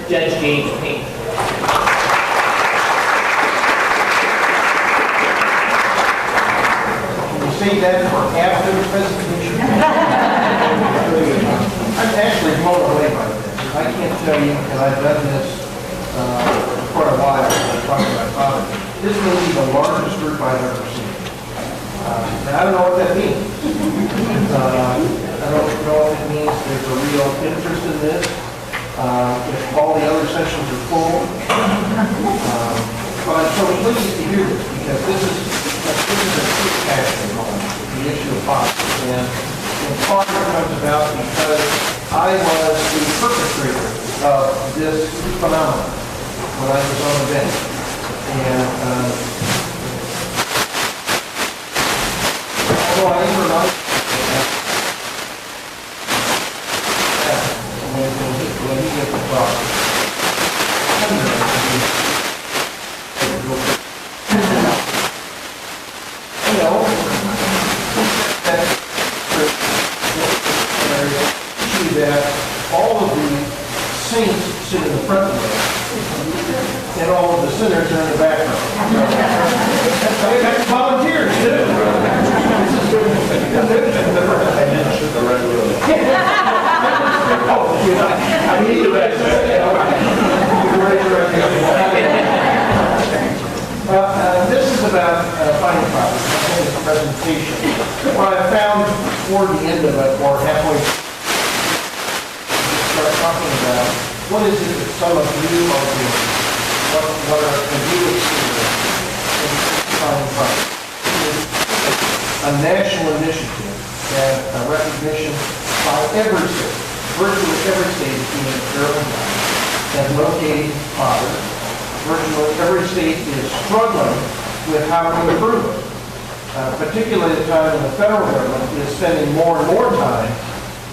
Judge James Payne. Say that for after the presentation. I'm actually blown away by this. I can't tell you, and I've done this for quite a while. I'm talking to my father. This may be the largest group I've ever seen. And I don't know what that means. I don't know if it means there's a real interest in this. If all the other sessions are full. But I'm so pleased to hear this because this is a big passion moment, the issue of phosphorus. And part of it comes about because I was the perpetrator of this phenomenon when I was on the bench. And although I never know when he gets the problem, that all of the saints sit in the front row and all of the sinners are in the back row. I got volunteers too. I need the rest. This is about finding problems. I think it's a presentation. What I found toward the end of it, or halfway, start talking about what is it that some of you are doing, what are the new experiences in finding problems. A national initiative that recognition by every state, virtually every state in the Carolinas has located poverty. Virtually every state is struggling with how to improve it. Particularly at the time when the federal government is spending more and more time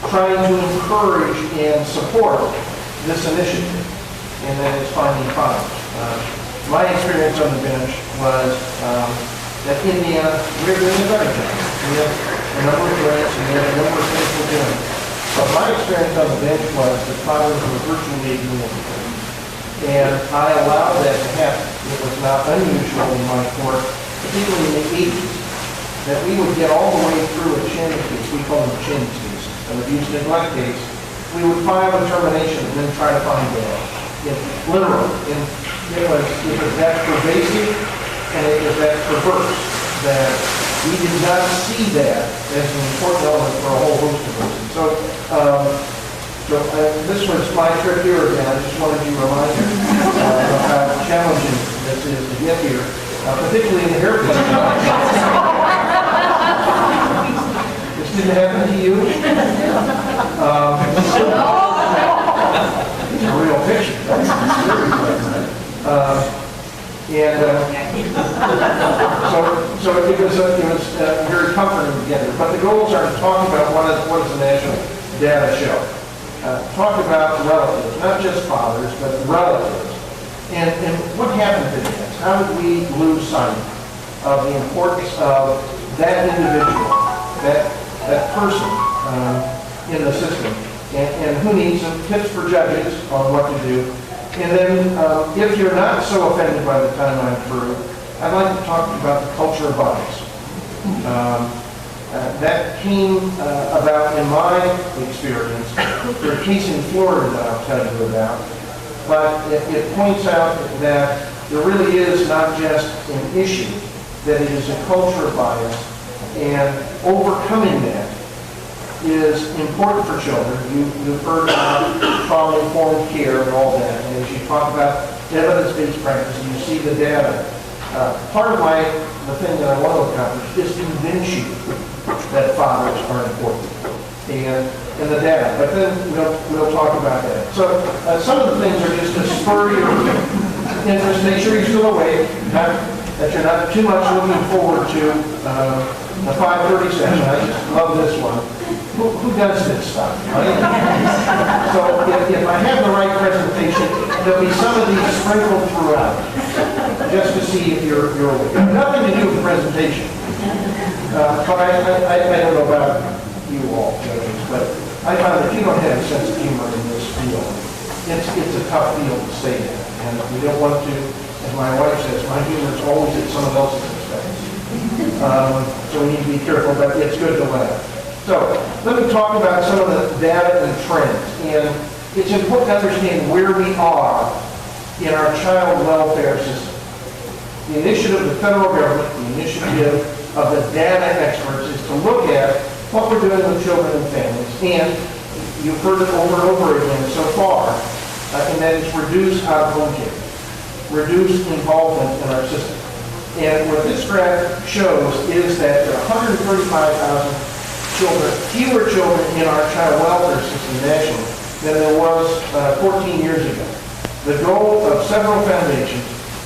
trying to encourage and support this initiative, and that is finding problems. My experience on the bench was that Indiana, we're doing a better job. We have a number of grants and we have a number of things we're doing. But my experience on the bench was that fathers were virtually ignored. And I allowed that to happen. It was not unusual in my court, particularly in the 80s, that we would get all the way through a chin case. We call them chin cases, an abuse and neglect case. We would file a termination and then try to find bail. Literally. It was that pervasive and it was that perverse that we did not see that as an important element for a whole host of reasons. So this was my trip here again. I just wanted you to remind you of how challenging this is to get here, particularly in the airplane. This didn't happen to you? It's a real picture. So it was very comforting to get here. But the goals are to talk about what does the national data show. Talk about relatives, not just fathers, but relatives. And what happened to this? How did we lose sight of the importance of that individual, that person in the system, and who needs some tips for judges on what to do. And then if you're not so offended by the time I'm through, I'd like to talk about the culture of bias. That came about in my experience. There's a case in Florida that I'll tell you about, but it points out that there really is not just an issue, that it is a culture of bias, and overcoming that is important for children. You've heard about trauma-informed care and all that, and as you talk about evidence-based practice, you see the data. Part of the thing that I want to accomplish is to convince you that fathers are important and the data. But then we'll talk about that. So some of the things are just to spur your interest. Make sure you're still awake, that you're not too much looking forward to the 5:30 session. I just love this one. Who does this stuff, right? So if I have the right presentation, there'll be some of these sprinkled throughout, just to see if you're awake. Nothing to do with the presentation. But I don't know about you all, judges, but I find that you don't have a sense of humor in this field. it's a tough field to stay in. And we don't want to, as my wife says, my humor is always at someone else's expense. So we need to be careful, but it's good to laugh. So let me talk about some of the data and trends. And it's important to understand where we are in our child welfare system. The initiative of the federal government, the initiative of the data experts is to look at what we're doing with children and families. And you've heard it over and over again so far, and that is reduce out-of-home care, reduce involvement in our system. And what this graph shows is that there are 135,000 children, fewer children in our child welfare system nationally than there was 14 years ago. The goal of several foundations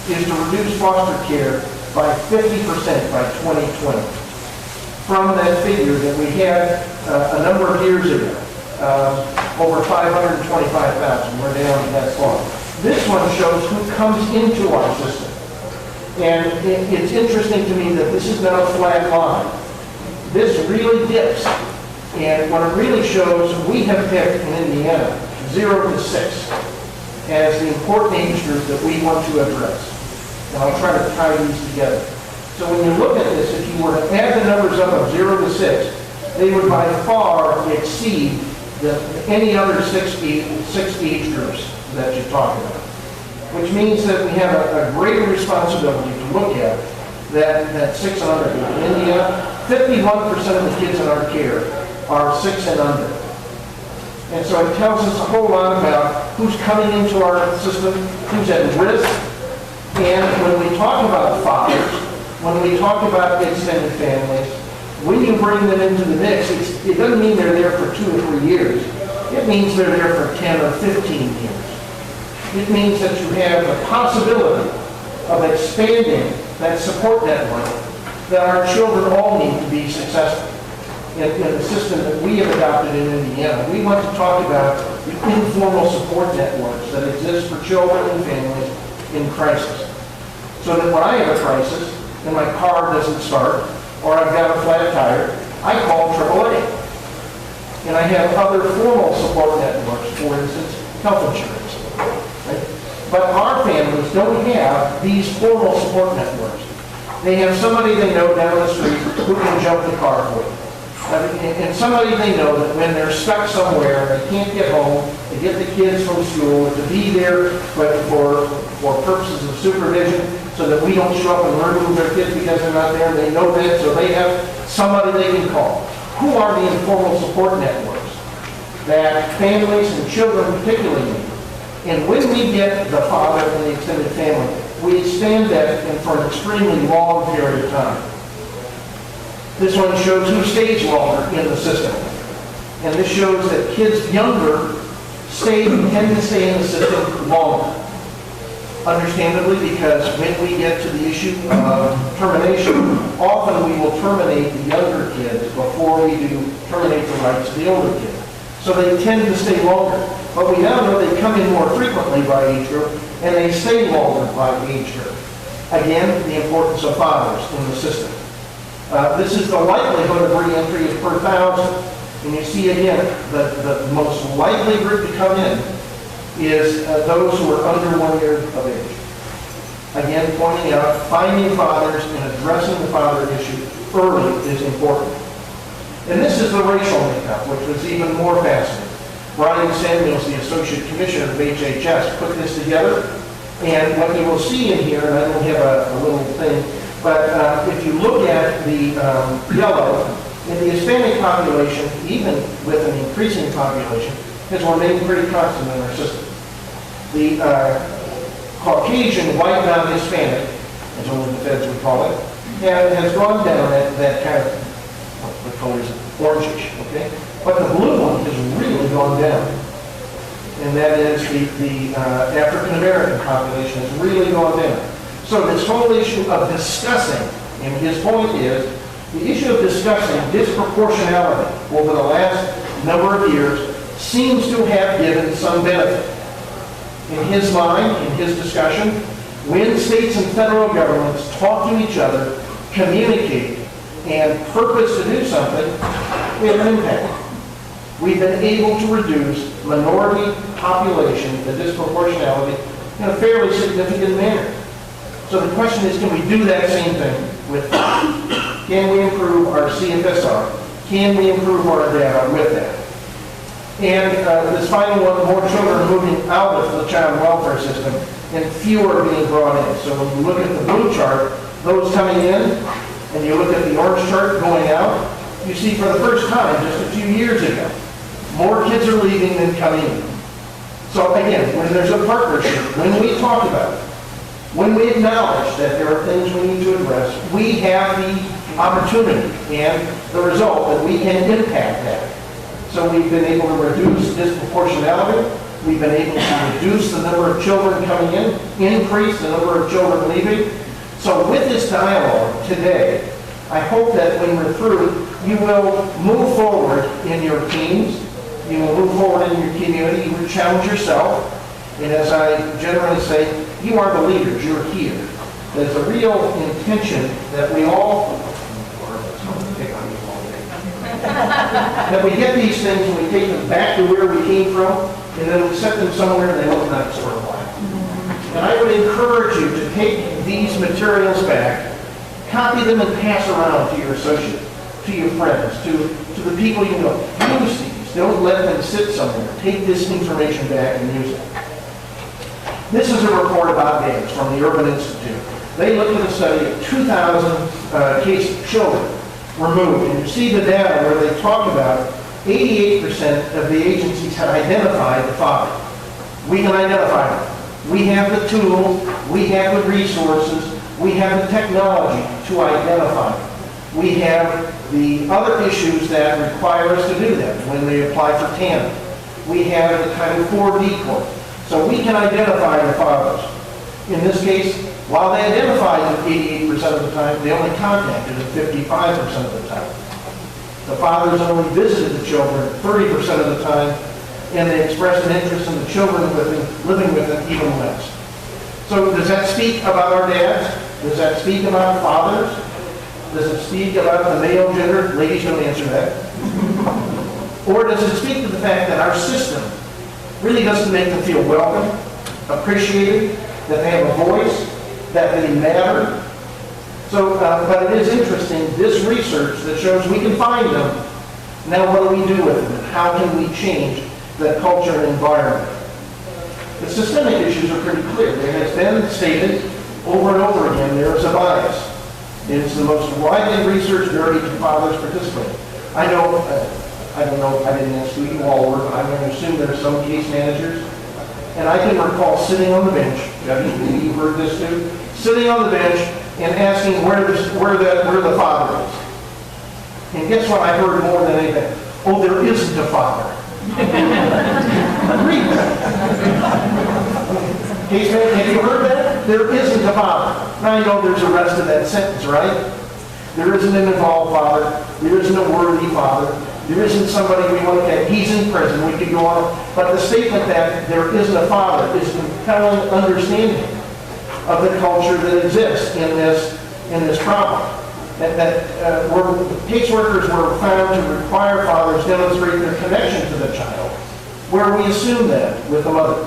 is to reduce foster care by 50% by 2020. From that figure that we had a number of years ago, over 525,000, we're down to that far. This one shows who comes into our system. And it's interesting to me that this is not a flat line. This really dips. And what it really shows, we have picked in Indiana 0 to 6 as the important age group that we want to address. And I'll try to tie these together. So when you look at this, if you were to add the numbers up of 0 to 6, they would by far exceed any other six age groups that you talk about. Which means that we have a greater responsibility to look at that 6 and under group. In India, 51% of the kids in our care are 6 and under. And so it tells us a whole lot about who's coming into our system, who's at risk. And when we talk about fathers, when we talk about extended families, when you bring them into the mix, it doesn't mean they're there for 2 or 3 years. It means they're there for 10 or 15 years. It means that you have the possibility of expanding that support network that our children all need to be successful. In the system that we have adopted in Indiana, we want to talk about the informal support networks that exist for children and families in crisis. So that when I have a crisis and my car doesn't start, or I've got a flat tire, I call AAA. And I have other formal support networks, for instance, health insurance. Right? But our families don't have these formal support networks. They have somebody they know down the street who can jump the car for them. And somebody they know that when they're stuck somewhere, they can't get home, they get the kids from school, to be there but for purposes of supervision, so that we don't show up and remove their kids because they're not there. They know that, so they have somebody they can call. Who are the informal support networks that families and children particularly need? And when we get the father and the extended family, we expand that for an extremely long period of time. This one shows who stays longer in the system. And this shows that kids younger tend to stay in the system longer. Understandably, because when we get to the issue of termination, often we will terminate the younger kids before we do terminate the rights of the older kids. So they tend to stay longer. But we now know they come in more frequently by age group, and they stay longer by age group. Again, the importance of fathers in the system. This is the likelihood of re-entry is per 1,000. And you see again, the most likely group to come in is those who are under 1 year of age. Again, pointing out, finding fathers and addressing the father issue early is important. And this is the racial makeup, which was even more fascinating. Brian Samuels, the Associate Commissioner of HHS, put this together. And what you will see in here, and I don't have a little thing, but if you look at the yellow, in the Hispanic population, even with an increasing population, has remained pretty constant in our system. The Caucasian, white, non-Hispanic, as only the feds would call it, has gone down that kind of, what color is it? Orangish, okay? But the blue one has really gone down. And that is the African-American population has really gone down. So this whole issue of discussing, and his point is, the issue of discussing disproportionality over the last number of years seems to have given some benefit. In his mind, in his discussion, when states and federal governments talk to each other, communicate, and purpose to do something, we have an impact. We've been able to reduce minority population, the disproportionality, in a fairly significant manner. So the question is, can we do that same thing with fathers? Can we improve our CFSR? Can we improve our data with that? And this final one, more children are moving out of the child welfare system and fewer are being brought in. So when you look at the blue chart, those coming in, and you look at the orange chart going out, you see for the first time, just a few years ago, more kids are leaving than coming in. So again, when there's a partnership, when we talk about it, when we acknowledge that there are things we need to address, we have the opportunity and the result that we can impact that. So we've been able to reduce disproportionality, we've been able to reduce the number of children coming in, increase the number of children leaving. So with this dialogue today, I hope that when we're through, you will move forward in your teams, you will move forward in your community, you will challenge yourself, and as I generally say, you are the leaders, you're here. There's a real intention that we all, that we get these things and we take them back to where we came from, and then we set them somewhere and they look nice for a while. And I would encourage you to take these materials back, copy them and pass around to your associates, to your friends, to the people you know. Use these. Don't let them sit somewhere. Take this information back and use it. This is a report about gangs from the Urban Institute. They looked at a study of 2,000 case children removed, and you see the data where they talk about 88% of the agencies had identified the father. We can identify them. We have the tools, we have the resources, we have the technology to identify them. We have the other issues that require us to do that when they apply for TANF. We have the Title IV court. So we can identify the fathers. In this case, while they identified them 88% of the time, they only contacted them 55% of the time. The fathers only visited the children 30% of the time, and they expressed an interest in the children living with them even less. So does that speak about our dads? Does that speak about fathers? Does it speak about the male gender? Ladies, don't answer that. Or does it speak to the fact that our system really doesn't make them feel welcome, appreciated, that they have a voice, that they matter? So, but it is interesting, this research that shows we can find them. Now what do we do with them? How can we change the culture and environment? The systemic issues are pretty clear. It has been stated over and over again, there is a bias. It is the most widely researched area to fathers participating. I know, I don't know, I didn't ask who you all were, but I'm going to assume there are some case managers. And I can recall sitting on the bench, Debbie, maybe you heard this too, sitting on the bench and asking where the father is. And guess what I heard more than anything? Oh, there isn't a father. Read that. Case manager, have you heard that? There isn't a father. Now you know there's the rest of that sentence, right? There isn't an involved father. There isn't a worthy father. There isn't somebody we want to get. He's in prison. We could go on. But the statement that there isn't a father is a compelling understanding of the culture that exists in this problem. Where caseworkers were found to require fathers demonstrate their connection to the child, where we assume that with the mother.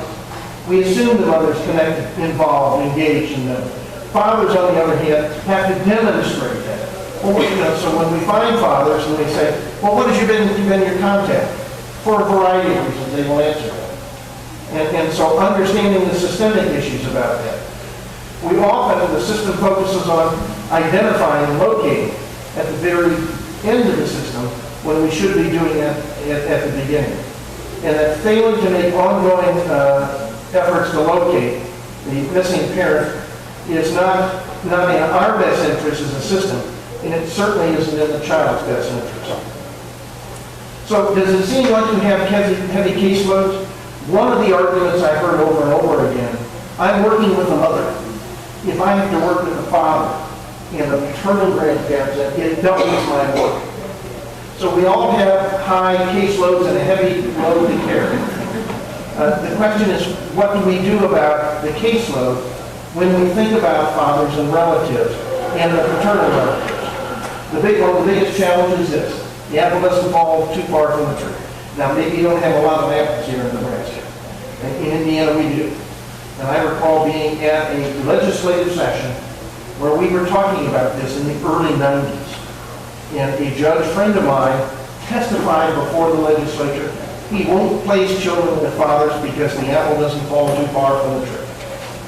We assume the mother's connected, involved, engaged in them. Fathers, on the other hand, have to demonstrate that. Well, you know, so when we find fathers and they say, well, what has been your contact? For a variety of reasons, they will answer that. And so understanding the systemic issues about that. We often, the system focuses on identifying and locating at the very end of the system when we should be doing that at the beginning. And that failing to make ongoing efforts to locate the missing parent is not in our best interest as a system, and it certainly isn't in the child's best interest. So does it seem like you have heavy caseloads? One of the arguments I heard over and over again, I'm working with the mother. If I have to work with the father and the paternal grandparents, it doubles my work. So we all have high caseloads and a heavy load to carry. The question is, what do we do about the caseload when we think about fathers and relatives and the paternal relatives? One of the biggest challenges is this. The apple doesn't fall too far from the tree. Now, maybe you don't have a lot of apples here in Nebraska. And in Indiana, we do. And I recall being at a legislative session where we were talking about this in the early 90s. And a judge friend of mine testified before the legislature, he won't place children with fathers because the apple doesn't fall too far from the tree.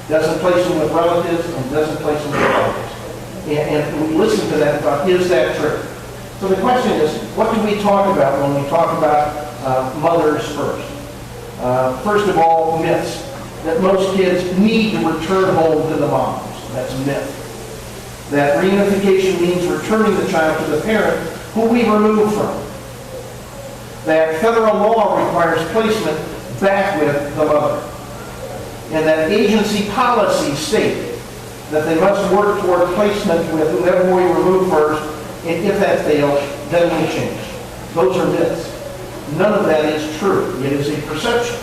Doesn't place them with relatives and doesn't place them with fathers. And we listened to that and thought, is that true? So the question is, what do we talk about when we talk about mothers first? First of all, myths. That most kids need to return home to the moms. That's a myth. That reunification means returning the child to the parent who we removed from. That federal law requires placement back with the mother. And that agency policies state that they must work toward placement with whoever we remove first, and if that fails, then we change. Those are myths. None of that is true. It is a perception.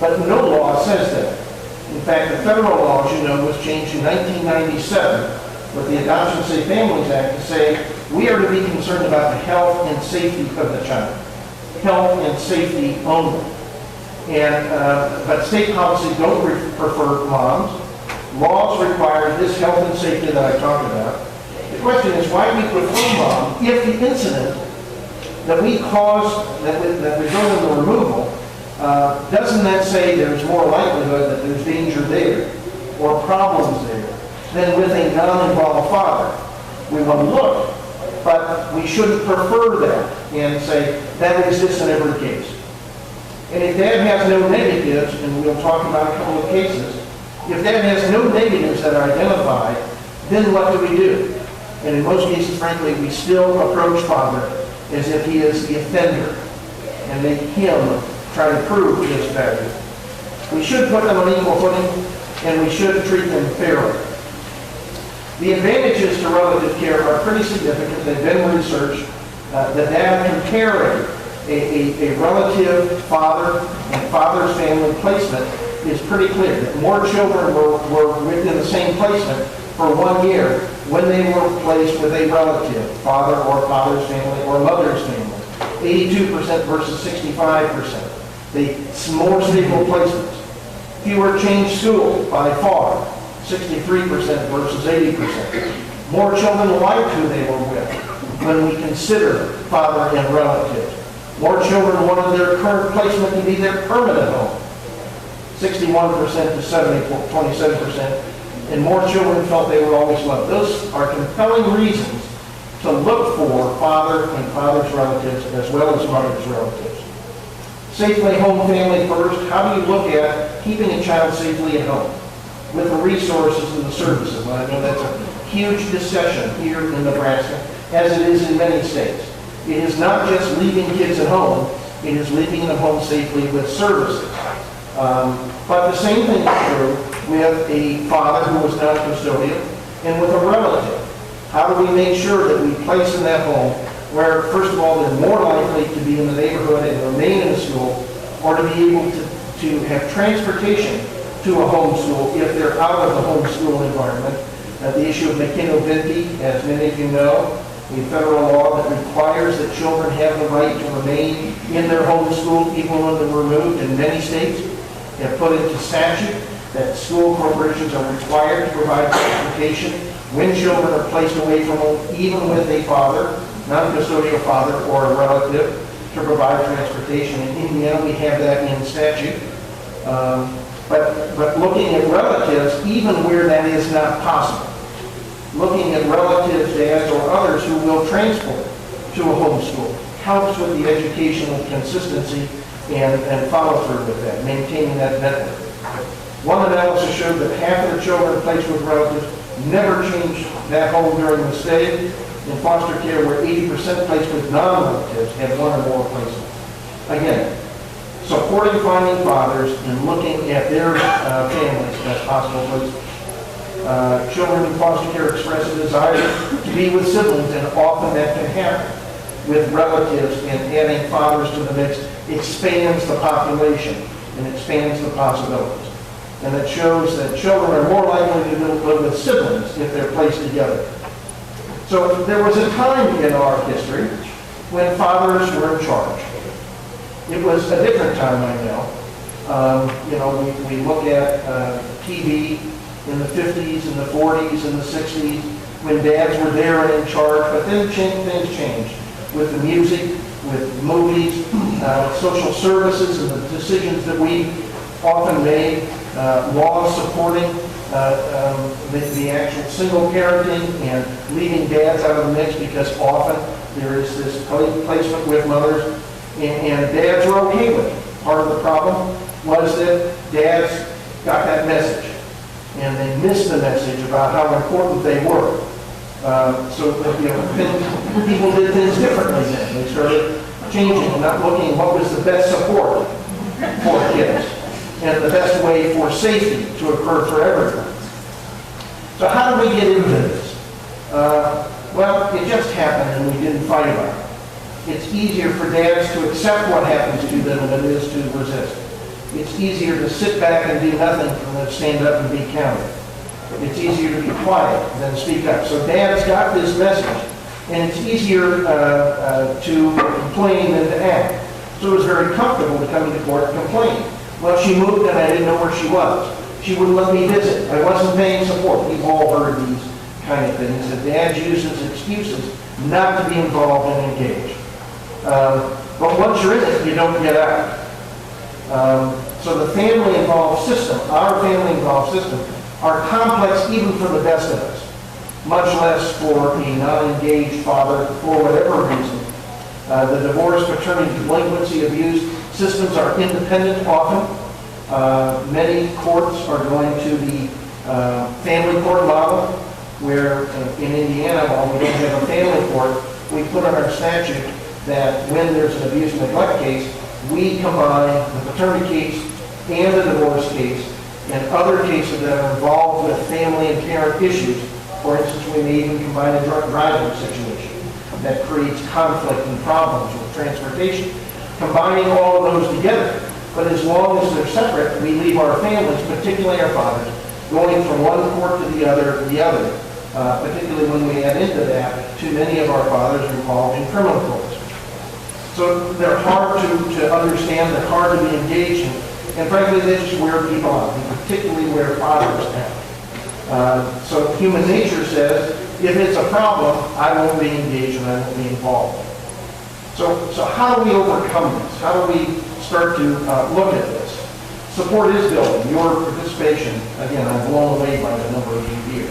But no law says that. In fact, the federal law, as you know, was changed in 1997 with the Adoption Safe Families Act to say we are to be concerned about the health and safety of the child. Health and safety only. But state policies don't prefer moms. Laws require this health and safety that I talked about. The question is why we prefer mom if the incident that we caused, that resulted in the removal, doesn't that say there's more likelihood that there's danger there or problems there than with a non-involved father? We want to look, but we shouldn't prefer that and say that exists in every case. And if that has no negatives, and we'll talk about a couple of cases, if that has no negatives that are identified, then what do we do? And in most cases, frankly, we still approach father as if he is the offender and make him try to prove his value. We should put them on equal footing, and we should treat them fairly. The advantages to relative care are pretty significant. They've been researched. The data comparing a relative father and father's family placement is pretty clear. That more children were within the same placement for 1 year when they were placed with a relative, father or father's family or mother's family. 82% versus 65%. More stable placements. Fewer changed schools by far, 63% versus 80%. More children liked who they were with when we consider father and relative. More children wanted their current placement to be their permanent home, 61% to 27%. And more children felt they were always loved. Those are compelling reasons to look for father and father's relatives as well as mother's relatives. Safely home family first. How do you look at keeping a child safely at home with the resources and the services? And I know that's a huge discussion here in Nebraska, as it is in many states. It is not just leaving kids at home, it is leaving them home safely with services. But the same thing is true with a father who was non-custodial and with a relative. How do we make sure that we place in that home where, first of all, they're more likely to be in the neighborhood and remain in the school, or to be able to have transportation to a home school if they're out of the home school environment. The issue of McKinnon-Vindey, as many of you know, a federal law that requires that children have the right to remain in their home school even when they're removed. In many states have put into statute that school corporations are required to provide transportation when children are placed away from home, even with a father, non-custodial father or a relative, to provide transportation. In Indiana, we have that in statute. But looking at relatives, even where that is not possible, looking at relatives, dads, or others who will transport to a home school helps with the educational consistency and follow through with that, maintaining that network. One analysis showed that half of the children placed with relatives never changed that home during the stay. In foster care, where 80% placed with non-relatives had one or more placements. Again, supporting finding fathers and looking at their families as possible placements. Children in foster care express a desire to be with siblings, and often that can happen with relatives, and adding fathers to the mix expands the population and expands the possibilities. And it shows that children are more likely to live with siblings if they're placed together. So there was a time in our history when fathers were in charge. It was a different time, I know. You know, we look at TV in the 50s and the 40s and the 60s when dads were there and in charge, but then things changed with the music, with movies, social services, and the decisions that we often made, laws supporting the actual single parenting and leaving dads out of the mix because often there is this placement with mothers, and dads were okay with it. Part of the problem was that dads got that message, and they missed the message about how important they were. So you know, people did things differently then. They started changing and not looking at what was the best support for kids and the best way for safety to occur for everyone. So how did we get into this? Well, it just happened and we didn't fight about it. It's easier for dads to accept what happens to them than it is to resist. It's easier to sit back and do nothing than to stand up and be counted. It's easier to be quiet than speak up. So dads got this message, and it's easier to complain than to act. So it was very comfortable to come into court and complain. Well, she moved and I didn't know where she was. She wouldn't let me visit. I wasn't paying support. We've all heard these kind of things. That dads use as excuses not to be involved and engaged. But once you're in it, you don't get out. So the family-involved system, our family-involved system, are complex even for the best of us, much less for a non-engaged father for whatever reason. The divorce, paternity, delinquency, abuse systems are independent often. Many courts are going to the family court model, where in Indiana, while we don't have a family court, we put on our statute that when there's an abuse and neglect case, we combine the paternity case and the divorce case and other cases that are involved with family and parent issues. For instance, we may even combine a drunk driving situation that creates conflict and problems with transportation. Combining all of those together, but as long as they're separate, we leave our families, particularly our fathers, going from one court to the other, particularly when we add into that, too many of our fathers are involved in criminal courts. So they're hard to understand, they're hard to be engaged in, and frankly, they just wear people out, and particularly wear fathers out. So human nature says, if it's a problem, I won't be engaged and I won't be involved. So how do we overcome this? How do we start to look at this? Support is building. Your participation, again, I'm blown away by the number of you here,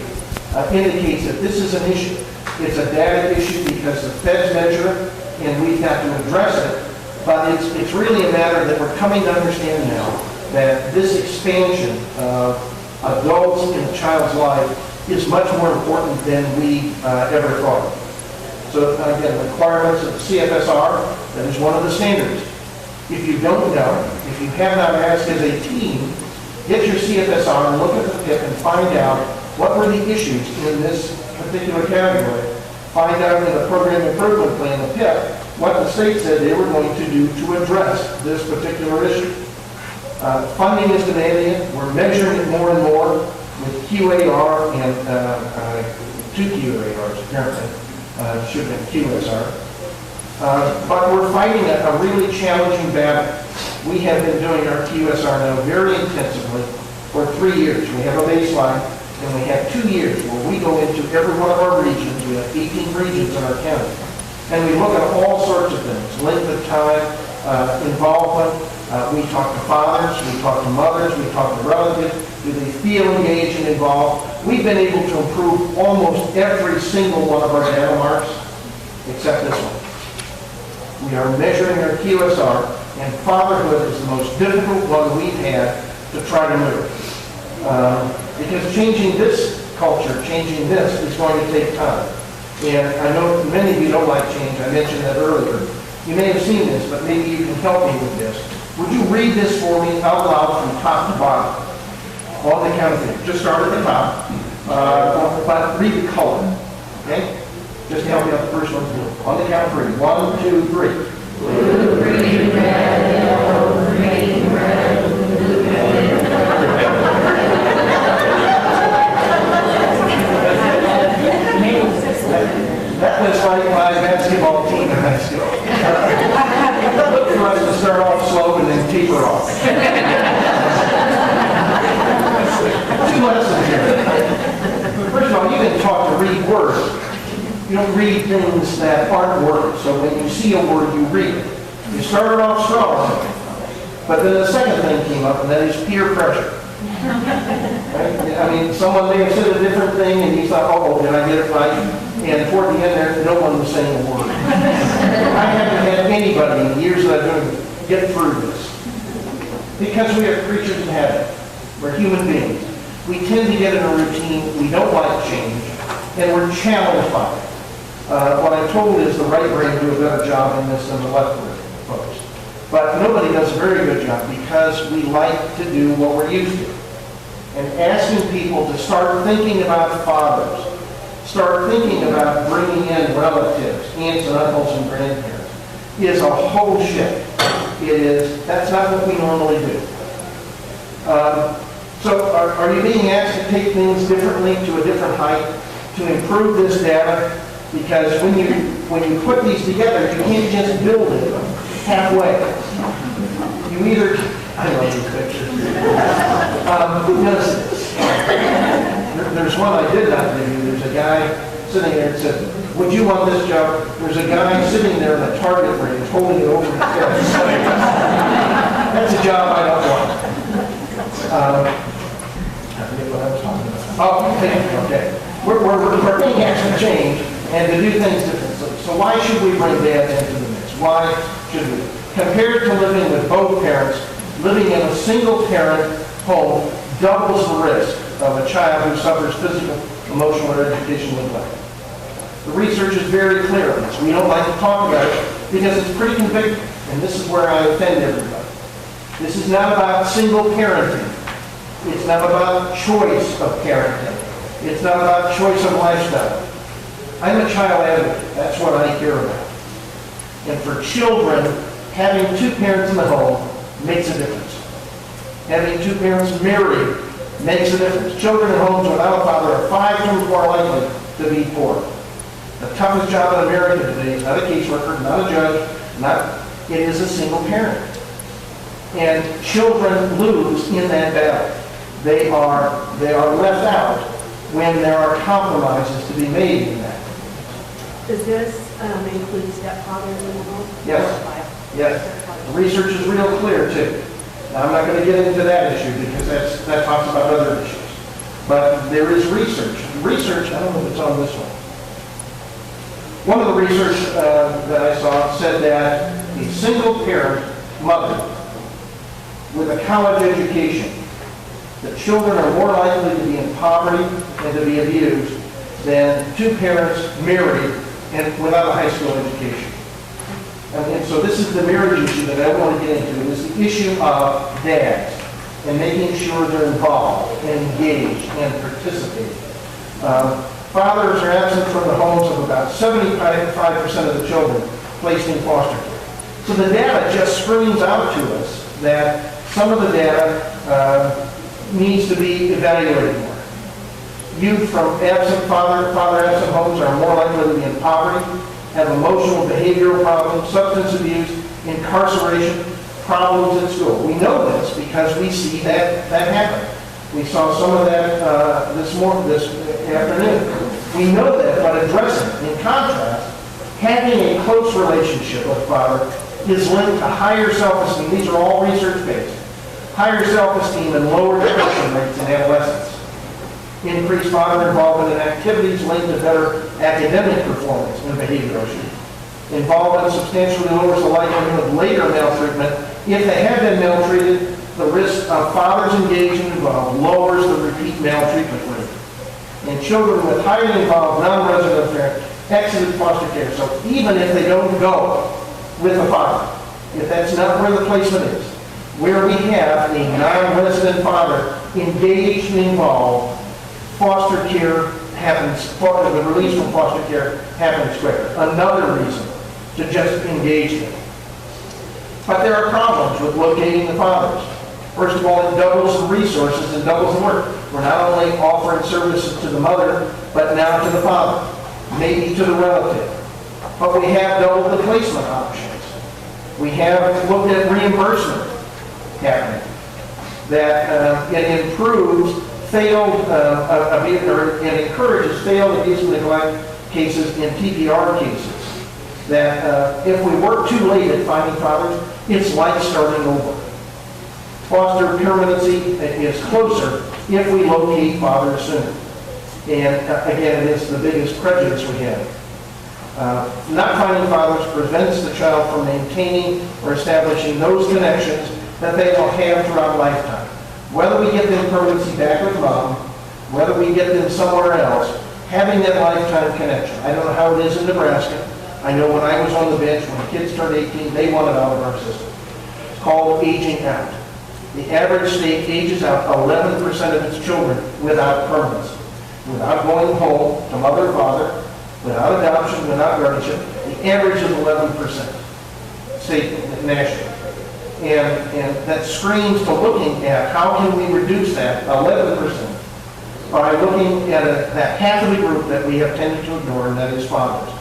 indicates that this is an issue. It's a data issue because the feds measure it, and we've got to address it. But it's really a matter that we're coming to understand now that this expansion of adults in a child's life is much more important than we ever thought. So again, requirements of the CFSR, that is one of the standards. If you don't know, if you have not asked as a team, get your CFSR and look at the PIP and find out what were the issues in this particular category. Find out in the program improvement plan, the PIP, what the state said they were going to do to address this particular issue. Funding is demanding it. We're measuring it more and more with QAR and two QARs apparently. Should have been QSR. But we're fighting a really challenging battle. We have been doing our QSR now very intensively for 3 years. We have a baseline, and we have 2 years where we go into every one of our regions. We have 18 regions in our county. And we look at all sorts of things, length of time, involvement. We talk to fathers, we talk to mothers, we talk to relatives. Do they feel engaged and involved? We've been able to improve almost every single one of our data marks, except this one. We are measuring our QSR, and fatherhood is the most difficult one we've had to try to move. Because changing this culture, changing this, is going to take time. And I know many of you don't like change. I mentioned that earlier. You may have seen this, but maybe you can help me with this. Would you read this for me out loud from top to bottom? On the count of three. Just start at the top. But read the color. Okay? Just help me out the first one. On the count of three. 1, 2, 3. Blue, green, red, yellow, green, red, blue, red. That was like my basketball team in high school. Look for us to start off slow and then taper off. read things that aren't words. So when you see a word, you read it. You started off strong, but then the second thing came up, and that is peer pressure. Right? I mean, someone may have said a different thing, and you thought, oh, did I get it right? And toward the end there, no one was saying a word. I haven't had anybody in the years that I've been get through this. Because we are creatures of habit. We're human beings. We tend to get in a routine. We don't like change, and we're challenged by it. What I'm told is the right brain do a better job in this than the left brain folks. But nobody does a very good job because we like to do what we're used to. And asking people to start thinking about fathers, start thinking about bringing in relatives, aunts and uncles and grandparents, is a whole shift. That's not what we normally do. So are you being asked to take things differently to a different height to improve this data? Because when you put these together, you can't just build it halfway. You either, I love these pictures. There's one I did not give you. There's a guy sitting there and said, would you want this job? There's a guy sitting there in a target range holding it over his head. That's a job I don't want. I forget what I was talking about. Oh, okay. We're being asked to change and to do things differently. So why should we bring dad into the mix? Why should we? Compared to living with both parents, living in a single-parent home doubles the risk of a child who suffers physical, emotional, or educational neglect. The research is very clear on this. We don't like to talk about it because it's pretty convicting, and this is where I offend everybody. This is not about single parenting. It's not about choice of parenting. It's not about choice of lifestyle. I'm a child advocate. That's what I care about. And for children, having two parents in the home makes a difference. Having two parents married makes a difference. Children in homes without a father are 5 times more likely to be poor. The toughest job in America today is not a caseworker, not a judge, it is a single parent. And children lose in that battle. They are left out when there are compromises to be made in that. Does this include stepfathers in the home? Yes. Yes. The research is real clear, too. Now, I'm not going to get into that issue because that talks about other issues. But there is research. Research, I don't know if it's on this one. One of the research that I saw said that a single parent mother with a college education, the children are more likely to be in poverty and to be abused than two parents married and without a high school education. And so this is the marriage issue that I want to get into. It's the issue of dads and making sure they're involved and engaged and participating. Fathers are absent from the homes of about 75% of the children placed in foster care. So the data just screams out to us that some of the data needs to be evaluated more. Youth from absent father-absent homes are more likely to be in poverty, have emotional behavioral problems, substance abuse, incarceration, problems at school. We know this because we see that happen. We saw some of that this afternoon. We know that, but addressing it. In contrast, having a close relationship with father is linked to higher self-esteem. These are all research-based. Higher self-esteem and lower depression rates in adolescence. Increased father involvement in activities linked to better academic performance and behavioral issues. Involvement substantially lowers the likelihood of later maltreatment. If they have been maltreated, the risk of fathers engaged and involved lowers the repeat maltreatment rate. And children with highly involved non-resident parents exited foster care. So even if they don't go with a father, if that's not where the placement is, where we have a non-resident father engaged and involved, foster care happens, the release from foster care happens quicker. Another reason to just engage them. But there are problems with locating the fathers. First of all, it doubles the resources and doubles the work. We're not only offering services to the mother, but now to the father, maybe to the relative. But we have doubled the placement options. We have looked at reimbursement happening. That it improves failed abuse, or it encourages failed abuse and neglect cases and PPR cases that if we work too late at finding fathers, it's like starting over. Foster permanency is closer if we locate fathers sooner. And again, it is the biggest prejudice we have. Not finding fathers prevents the child from maintaining or establishing those connections that they will have throughout lifetime. Whether we get them permanency back with mom, whether we get them somewhere else, having that lifetime connection. I don't know how it is in Nebraska. I know when I was on the bench, when kids turned 18, they wanted out of our system. It's called aging out. The average state ages out 11% of its children without permanency, without going home to mother or father, without adoption, without guardianship. The average is 11%, state and national. And that screams to looking at how can we reduce that 11% by looking at that half of the group that we have tended to ignore, and that is fathers.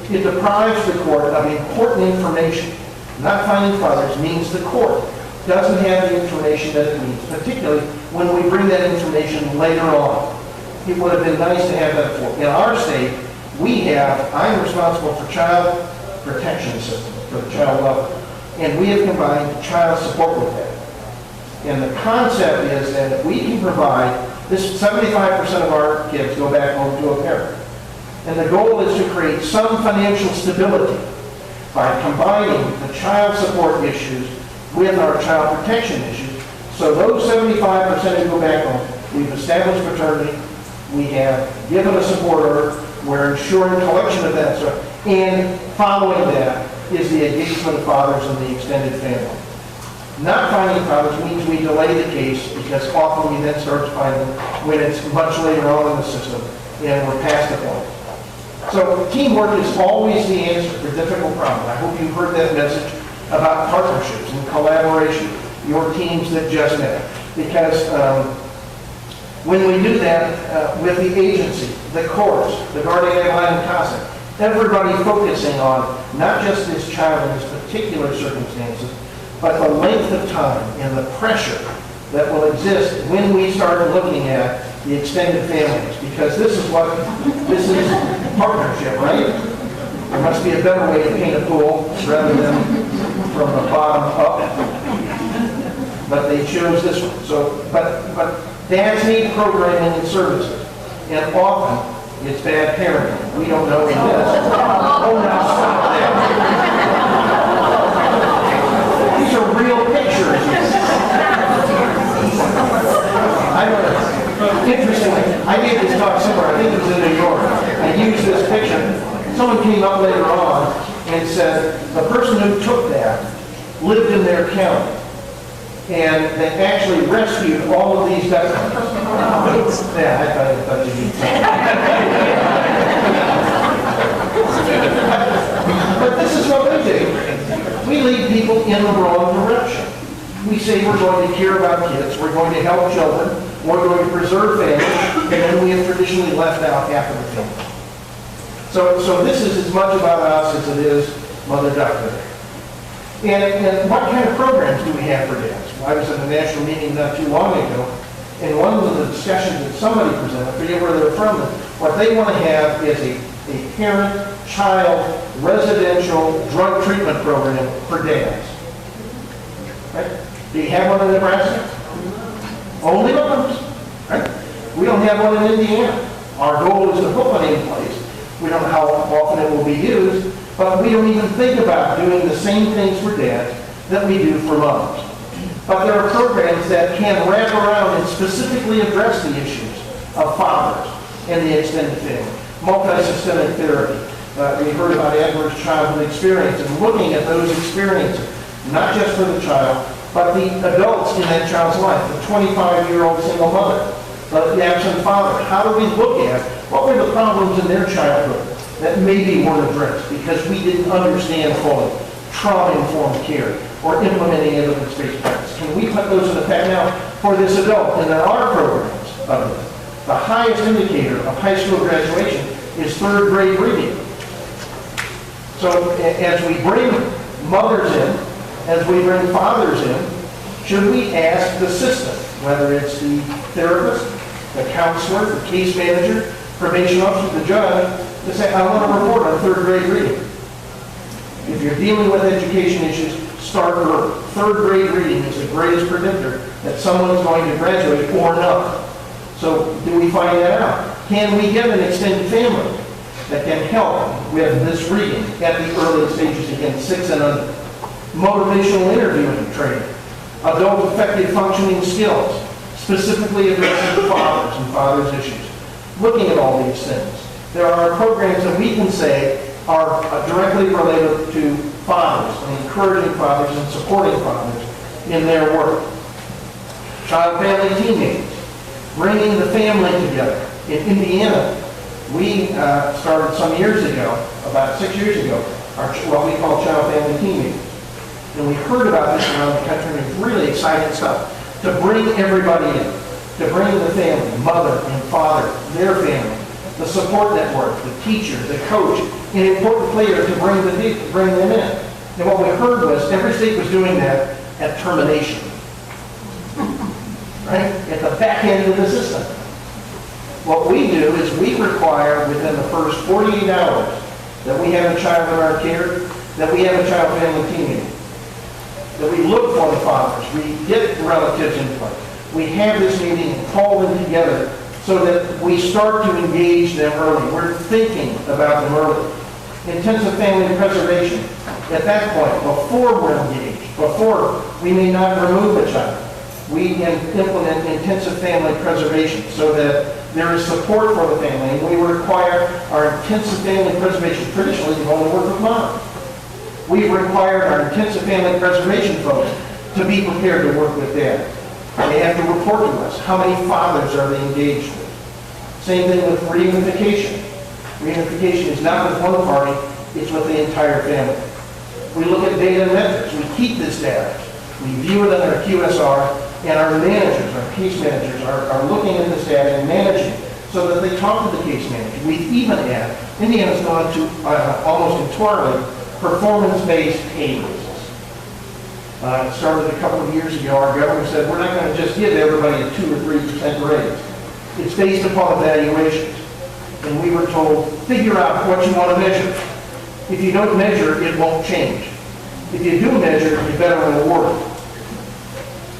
It deprives the court of important information. Not finding fathers means the court doesn't have the information that it needs, particularly when we bring that information later on. It would have been nice to have that before. In our state, I'm responsible for child protection system, for the child level, and we have combined child support with that. And the concept is that if we can provide, this 75% of our kids go back home to a parent. And the goal is to create some financial stability by combining the child support issues with our child protection issues. So those 75% who go back home, we've established paternity, we have given a support order, we're ensuring collection of that stuff, and following that is the engagement of fathers in the extended family. Not finding fathers means we delay the case because often we then start to find them when it's much later on in the system and we're past the point. So teamwork is always the answer for difficult problems. I hope you've heard that message about partnerships and collaboration, your teams that just met. Because when we do that with the agency, the courts, the guardian ad litem concept, everybody focusing on not just this child in this particular circumstances, but the length of time and the pressure that will exist when we start looking at the extended families. Because this is partnership, right? There must be a better way to paint a pool rather than from the bottom up. But they chose this one. So, but dads need programming and services. And often, it's bad parenting. We don't know what it is. Oh, now stop that. These are real pictures. Interestingly, I gave this talk somewhere, I think it was in New York. I used this picture. Someone came up later on and said the person who took that lived in their county. And they actually rescued all of these veterans. Yeah, I thought you did. But this is what we do. We lead people in the wrong direction. We say we're going to care about kids, we're going to help children, we're going to preserve families, and then we have traditionally left out half of the family. So this is as much about us as it is Mother Duck Day. And what kind of programs do we have for dads? Well, I was at a national meeting not too long ago, and one of the discussions that somebody presented, I forget where they're from, what they want to have is a parent-child residential drug treatment program for dads. Right? Do you have one in Nebraska? Only moms. Right? We don't have one in Indiana. Our goal is to put one in place. We don't know how often it will be used, but we don't even think about doing the same things for dads that we do for moms. But there are programs that can wrap around and specifically address the issues of fathers and the extended family. Multi-systemic therapy. We heard about adverse childhood experience and looking at those experiences, not just for the child, but the adults in that child's life, the 25-year-old single mother, the absent father. How do we look at what were the problems in their childhood that maybe weren't addressed because we didn't understand fully trauma-informed care or implementing evidence-based practice? Can we put those in effect now for this adult? And there are programs of it. The highest indicator of high school graduation is third grade reading. So as we bring mothers in, as we bring fathers in, should we ask the system, whether it's the therapist, the counselor, the case manager, probation officer, the judge, to say, I want to report on third grade reading. If you're dealing with education issues, start early. Third grade reading is the greatest predictor that someone is going to graduate or not. So do we find that out? Can we get an extended family that can help with this reading at the early stages, again, 6 and under? Motivational interviewing training, adult effective functioning skills, specifically addressing fathers and fathers' issues. Looking at all these things. There are programs that we can say are directly related to fathers and encouraging fathers and supporting fathers in their work. Child-family team meetings, bringing the family together. In Indiana, we started some years ago, about 6 years ago, what we call child-family team meetings. And we heard about this around the country, and it's really exciting stuff. To bring everybody in, to bring the family, mother and father, their family, the support network, the teacher, the coach, an important player to bring them in. And what we heard was every state was doing that at termination, right? At the back end of the system. What we do is we require within the first 48 hours that we have a child in our care, that we have a child family team meeting, that we look for the fathers, we get relatives input, we have this meeting and call them together so that we start to engage them early. We're thinking about them early. Intensive family preservation. At that point, before we're engaged, before we may not remove a child, we can implement intensive family preservation so that there is support for the family, and we require our intensive family preservation traditionally to go to work with mom. We've required our intensive family preservation folks to be prepared to work with dad. They have to report to us how many fathers are they engaged with. Same thing with reunification. Reunification is not with one party, it's with the entire family. We look at data and metrics. We keep this data. We view it on our QSR, and our managers, our case managers, are looking at this data and managing so that they talk to the case manager. We've even had, Indiana's gone to almost entirely performance-based pay raises. It started a couple of years ago. Our governor said, we're not going to just give everybody a 2 or 3% raise. It's based upon evaluations. And we were told, figure out what you want to measure. If you don't measure, it won't change. If you do measure, you better reward it.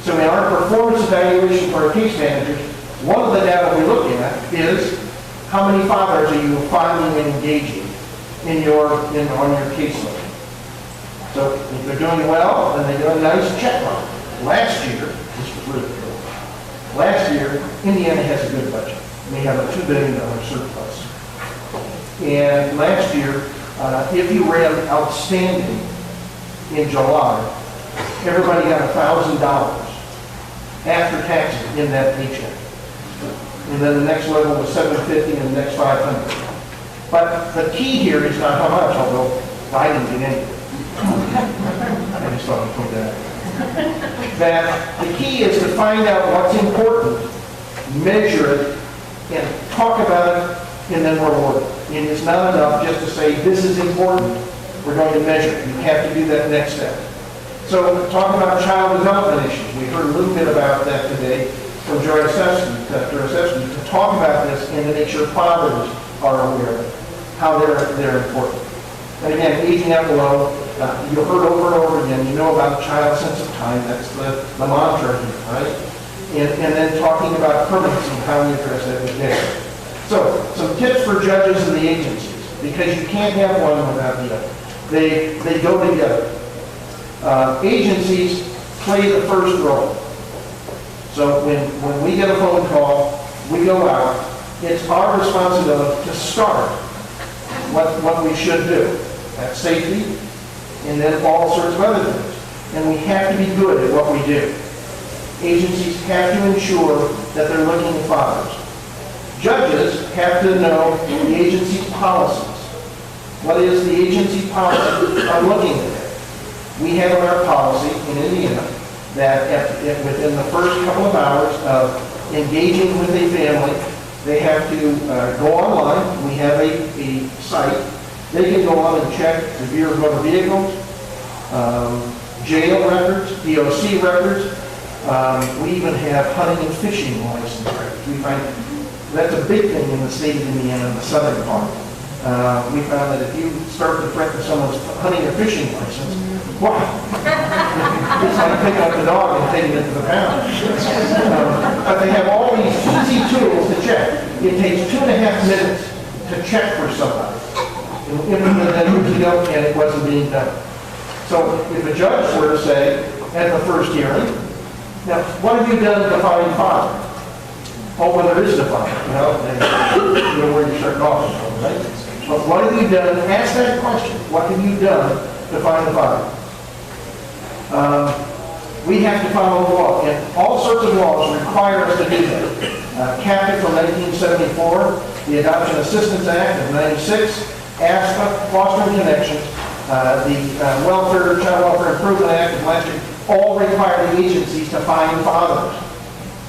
So in our performance evaluation for our case managers, one of the data we look at is how many fathers are you finding and engaging on your caseload. So if they're doing well, then they do a nice check mark. Last year, this was really cool. Last year, Indiana has a good budget. We have a $2 billion surplus. And last year, if you ran outstanding in July, everybody got $1,000 after taxes in that paycheck. And then the next level was $750 and the next $500. But the key here is not how much, although I didn't get any. I just thought I'd point that out. That the key is to find out what's important, measure it, and talk about it, and then reward it. And it's not enough just to say, this is important, we're going to measure it. You have to do that next step. So talk about child development issues. We heard a little bit about that today from Dr. Osefsky, to talk about this and to make sure fathers are aware of it, how they're important. And again, aging out below, you've heard over and over again, you know about the child's sense of time, that's the mantra here, right? And then talking about permanency and how we address that with dad. So, some tips for judges and the agencies, because you can't have one without the other. They go together. Agencies play the first role. So when we get a phone call, we go out, it's our responsibility to start what we should do. That's safety, and then all sorts of other things. And we have to be good at what we do. Agencies have to ensure that they're looking at fathers. Judges have to know the agency's policies. What is the agency policy on looking at that? We have in our policy in Indiana that within the first couple of hours of engaging with a family, they have to go online. We have a site. They can go on and check the Bureau of Motor Vehicles, jail records, DOC records. We even have hunting and fishing license records. We find that's a big thing in the state of Indiana, the southern part. We found that if you start to threaten someone's hunting or fishing license, wow, it's like picking up the dog and taking it to the pound. But they have all these easy tools to check. It takes 2.5 minutes to check for somebody. And implement that years ago, and it wasn't being done. So if a judge were to say at the first hearing, now, what have you done to find father? Oh, well, there is a father. You know where you start talking from, right? But what have you done? Ask that question. What have you done to find the father? We have to follow the law, and all sorts of laws require us to do that. CAPIC from 1974, the Adoption Assistance Act of 96, ASPA, Fostering Connections, the Child Welfare Improvement Act of last year, all require the agencies to find fathers.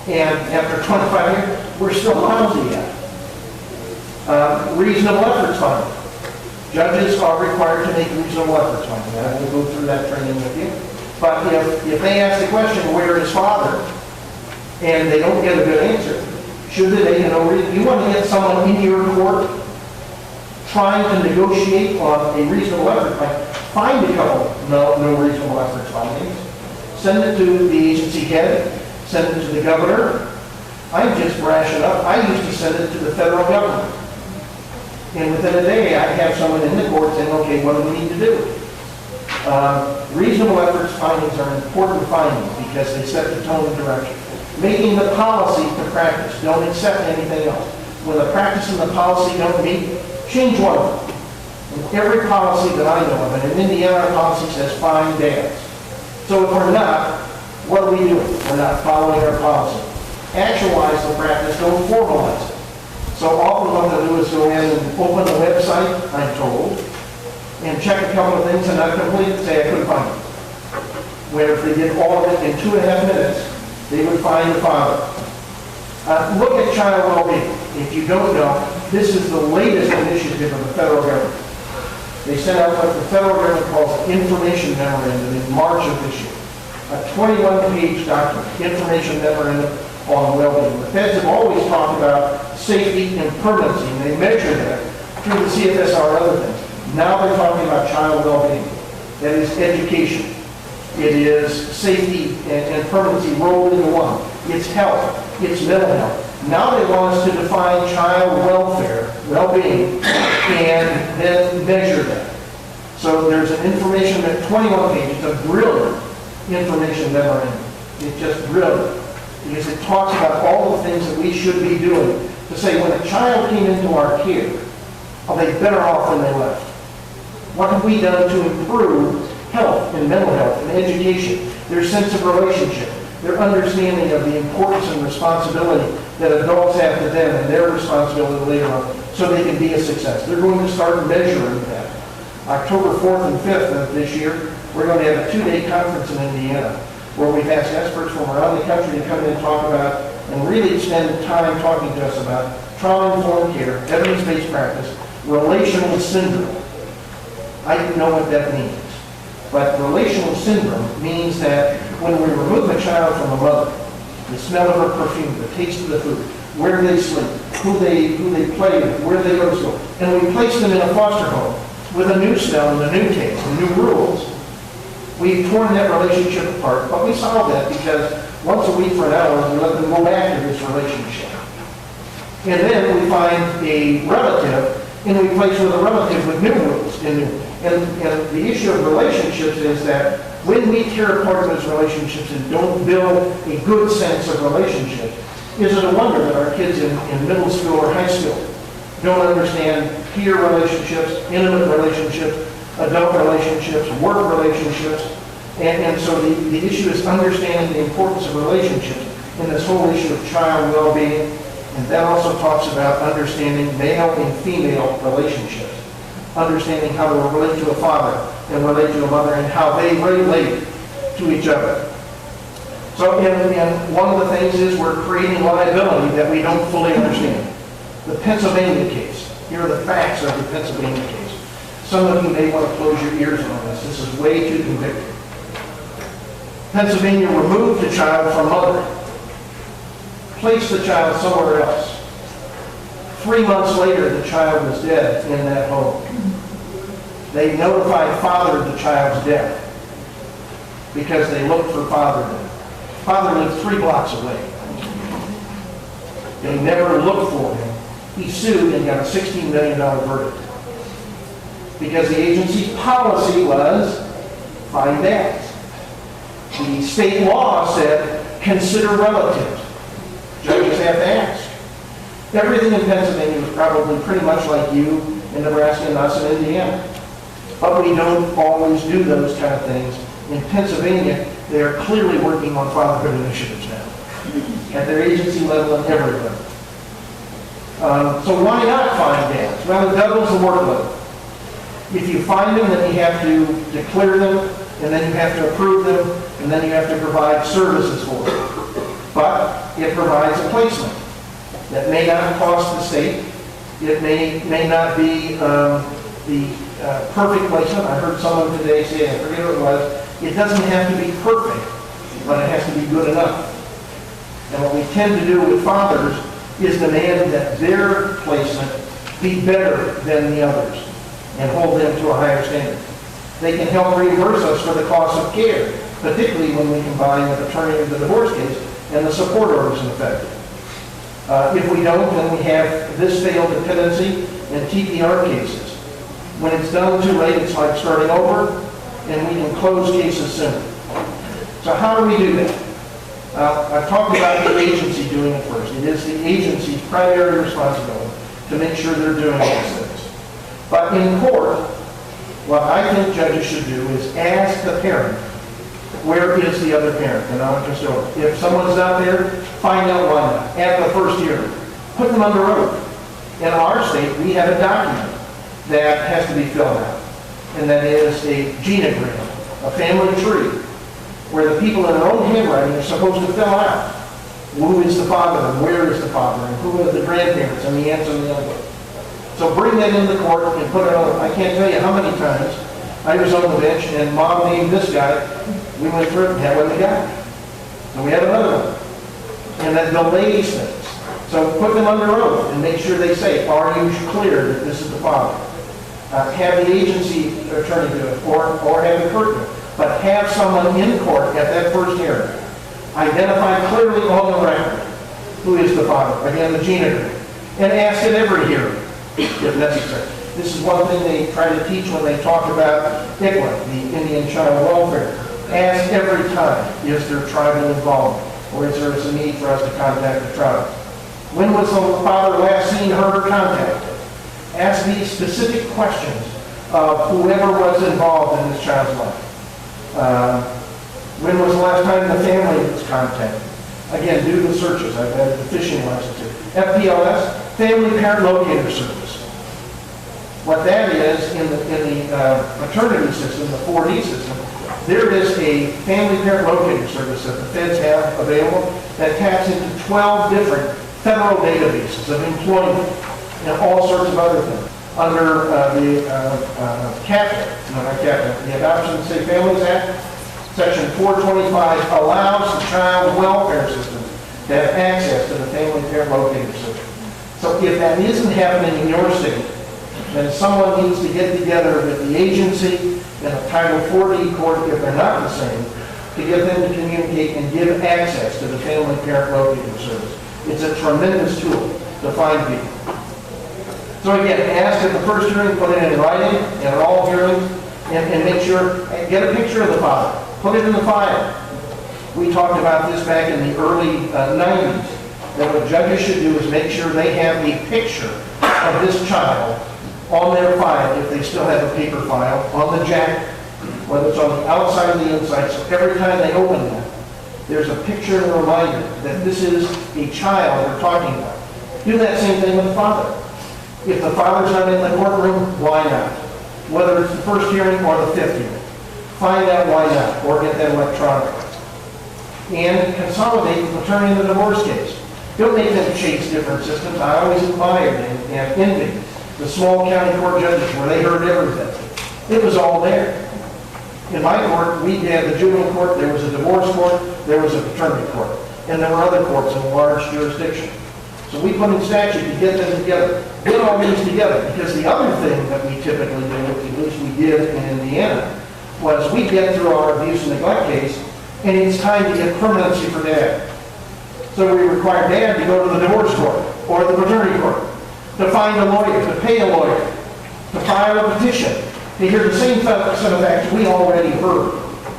And after 25 years, we're still lousy at it. Reasonable efforts finding. Judges are required to make reasonable efforts finding. And I will go through that training with you. But if they ask the question, where is father? And they don't get a good answer, should they, you want to get someone in your court trying to negotiate on a reasonable effort, find a couple no reasonable efforts findings, send it to the agency head, send it to the governor. I'm just brash enough. I used to send it to the federal government. And within a day, I have someone in the court saying, okay, what do we need to do? Reasonable efforts findings are important findings because they set the tone and direction. Making the policy to practice. Don't accept anything else. When the practice and the policy don't meet, change one of them. And every policy that I know of, and in Indiana, our policy says find dads. So if we're not, what are we doing? We're not following our policy. Actualize the practice, don't formalize it. So often what they'll do is go in and open the website, I'm told, and check a couple of things and not complete it, say I couldn't find it. Where if they did all of it in 2.5 minutes, they would find the father. Look at child well-being. If you don't know, this is the latest initiative of the federal government. They sent out what the federal government calls an information memorandum in March of this year. A 21-page document, information memorandum on well-being. The feds have always talked about safety and permanency, and they measure that through the CFSR and other things. Now they're talking about child well-being. That is education. It is safety and permanency rolled into one. It's health. It's mental health. Now they want us to define child welfare, well-being, and then measure that. So there's an information at 21 pages, a brilliant information memorandum. It's just brilliant because it talks about all the things that we should be doing to say when a child came into our care, are they better off than they left? What have we done to improve health and mental health and education, their sense of relationship, their understanding of the importance and responsibility that adults have to them and their responsibility later on so they can be a success. They're going to start measuring that. October 4th and 5th of this year, we're going to have a 2-day conference in Indiana where we've asked experts from around the country to come in and talk about and really spend time talking to us about trauma-informed care, evidence-based practice, relational syndrome. I didn't know what that means. But relational syndrome means that when we remove a child from a mother, the smell of her perfume, the taste of the food, where they sleep, who they play with, where they go to school, and we place them in a foster home with a new smell and a new taste and new rules, we've torn that relationship apart. But we solve that because once a week for an hour, we let them go back to this relationship. And then we find a relative, and we place with a relative with new rules and the issue of relationships is that when we tear apart those relationships and don't build a good sense of relationships, is it a wonder that our kids in middle school or high school don't understand peer relationships, intimate relationships, adult relationships, work relationships, and so the issue is understanding the importance of relationships in this whole issue of child well-being, and that also talks about understanding male and female relationships. Understanding how to relate to a father and relate to a mother and how they relate to each other. So, and one of the things is we're creating liability that we don't fully understand. The Pennsylvania case. Here are the facts of the Pennsylvania case. Some of you may want to close your ears on this. This is way too convicting. Pennsylvania removed the child from mother, placed the child somewhere else, 3 months later, the child was dead in that home. They notified father of the child's death because they looked for father there. Father lived 3 blocks away. They never looked for him. He sued and got a $16 million verdict because the agency's policy was find dads. The state law said consider relatives. Judges have to ask. Everything in Pennsylvania was probably pretty much like you in Nebraska and us in Indiana. But we don't always do those kind of things. In Pennsylvania, they are clearly working on fatherhood initiatives now, at their agency level and every level. So why not find dads? Well, it doubles the workload. If you find them, then you have to declare them, and then you have to approve them, and then you have to provide services for them. But it provides a placement that may not cost the state. It may not be the perfect placement. I heard someone today say, I forget what it was, it doesn't have to be perfect, but it has to be good enough. And what we tend to do with fathers is demand that their placement be better than the others and hold them to a higher standard. They can help reimburse us for the cost of care, particularly when we combine the attorney of the divorce case and the support orders in effect. If we don't, then we have this failed dependency and TPR cases. When it's done too late, it's like starting over, and we can close cases sooner. So how do we do that? I've talked about the agency doing it first. It is the agency's primary responsibility to make sure they're doing these things. But in court, what I think judges should do is ask the parent, where is the other parent, the non-custodial? If someone's not there, find out why not. At the first hearing, put them under oath. In our state, we have a document that has to be filled out, and that is a genogram, a family tree, where the people in their own handwriting are supposed to fill out who is the father and where is the father and who are the grandparents and the aunts and the uncles. So bring that into court and put it on. I can't tell you how many times I was on the bench and mom named this guy. We went through it and had one guy. And we had another one. And that delays things. So put them under oath and make sure they say, are you clear that this is the father? Have the agency attorney do it or have the court do it. But have someone in court at that first hearing identify clearly on the record who is the father, again, the genogram, and ask at every hearing if necessary. This is one thing they try to teach when they talk about ICWA, the Indian Child Welfare. Ask every time, is there tribal involvement, or is there a need for us to contact the tribe? When was the father last seen, heard, or contacted? Ask these specific questions of whoever was involved in this child's life. When was the last time the family was contacted? Again, do the searches. I've had the fishing license here. FPLS, Family Parent Locator Service. What that is, in the maternity system, the 4D system, there is a Family Parent Locator Service that the feds have available that taps into 12 different federal databases of employment and all sorts of other things. Under the the Adoption and Safe Families Act, Section 425 allows the child welfare system to have access to the Family Parent Locator System. So if that isn't happening in your state, then someone needs to get together with the agency and a Title 40 court, if they're not the same, to get them to communicate and give access to the Family Parent Locator Service. It's a tremendous tool to find people. So again, ask at the first hearing, put it in writing, and at all hearings, and make sure, get a picture of the father. Put it in the file. We talked about this back in the early 90s, that what judges should do is make sure they have a picture of this child on their file, if they still have a paper file, on the jacket, whether it's on the outside or the inside, so every time they open that, there's a picture and a reminder that this is a child we're talking about. Do that same thing with the father. If the father's not in the courtroom, why not? Whether it's the first hearing or the 5th hearing. Find out why not, or get that electronically. And consolidate the paternity and the divorce case. Don't make them chase different systems. I always admired and envied the small county court judges where they heard everything. It was all there. In my court, we had the juvenile court, there was a divorce court, there was a paternity court, and there were other courts in a large jurisdiction. So we put in statute to get them together, get all these together, because the other thing that we typically do, at least we did in Indiana, was we get through our abuse and neglect case, and it's time to get permanency for dad. So we require dad to go to the divorce court or the paternity court, to find a lawyer, to pay a lawyer, to file a petition, to hear the same set of facts we already heard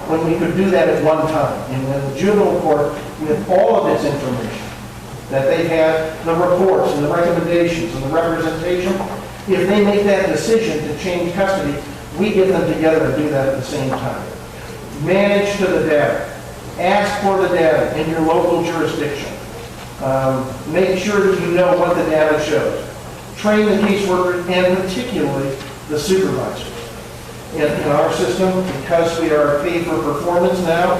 when we could do that at one time. And then the juvenile court, with all of this information, that they've had the reports and the recommendations and the representation, if they make that decision to change custody, we get them together and do that at the same time. Manage to the data. Ask for the data in your local jurisdiction. Make sure that you know what the data shows. Train the caseworker and particularly the supervisors. In our system, because we are paid for performance now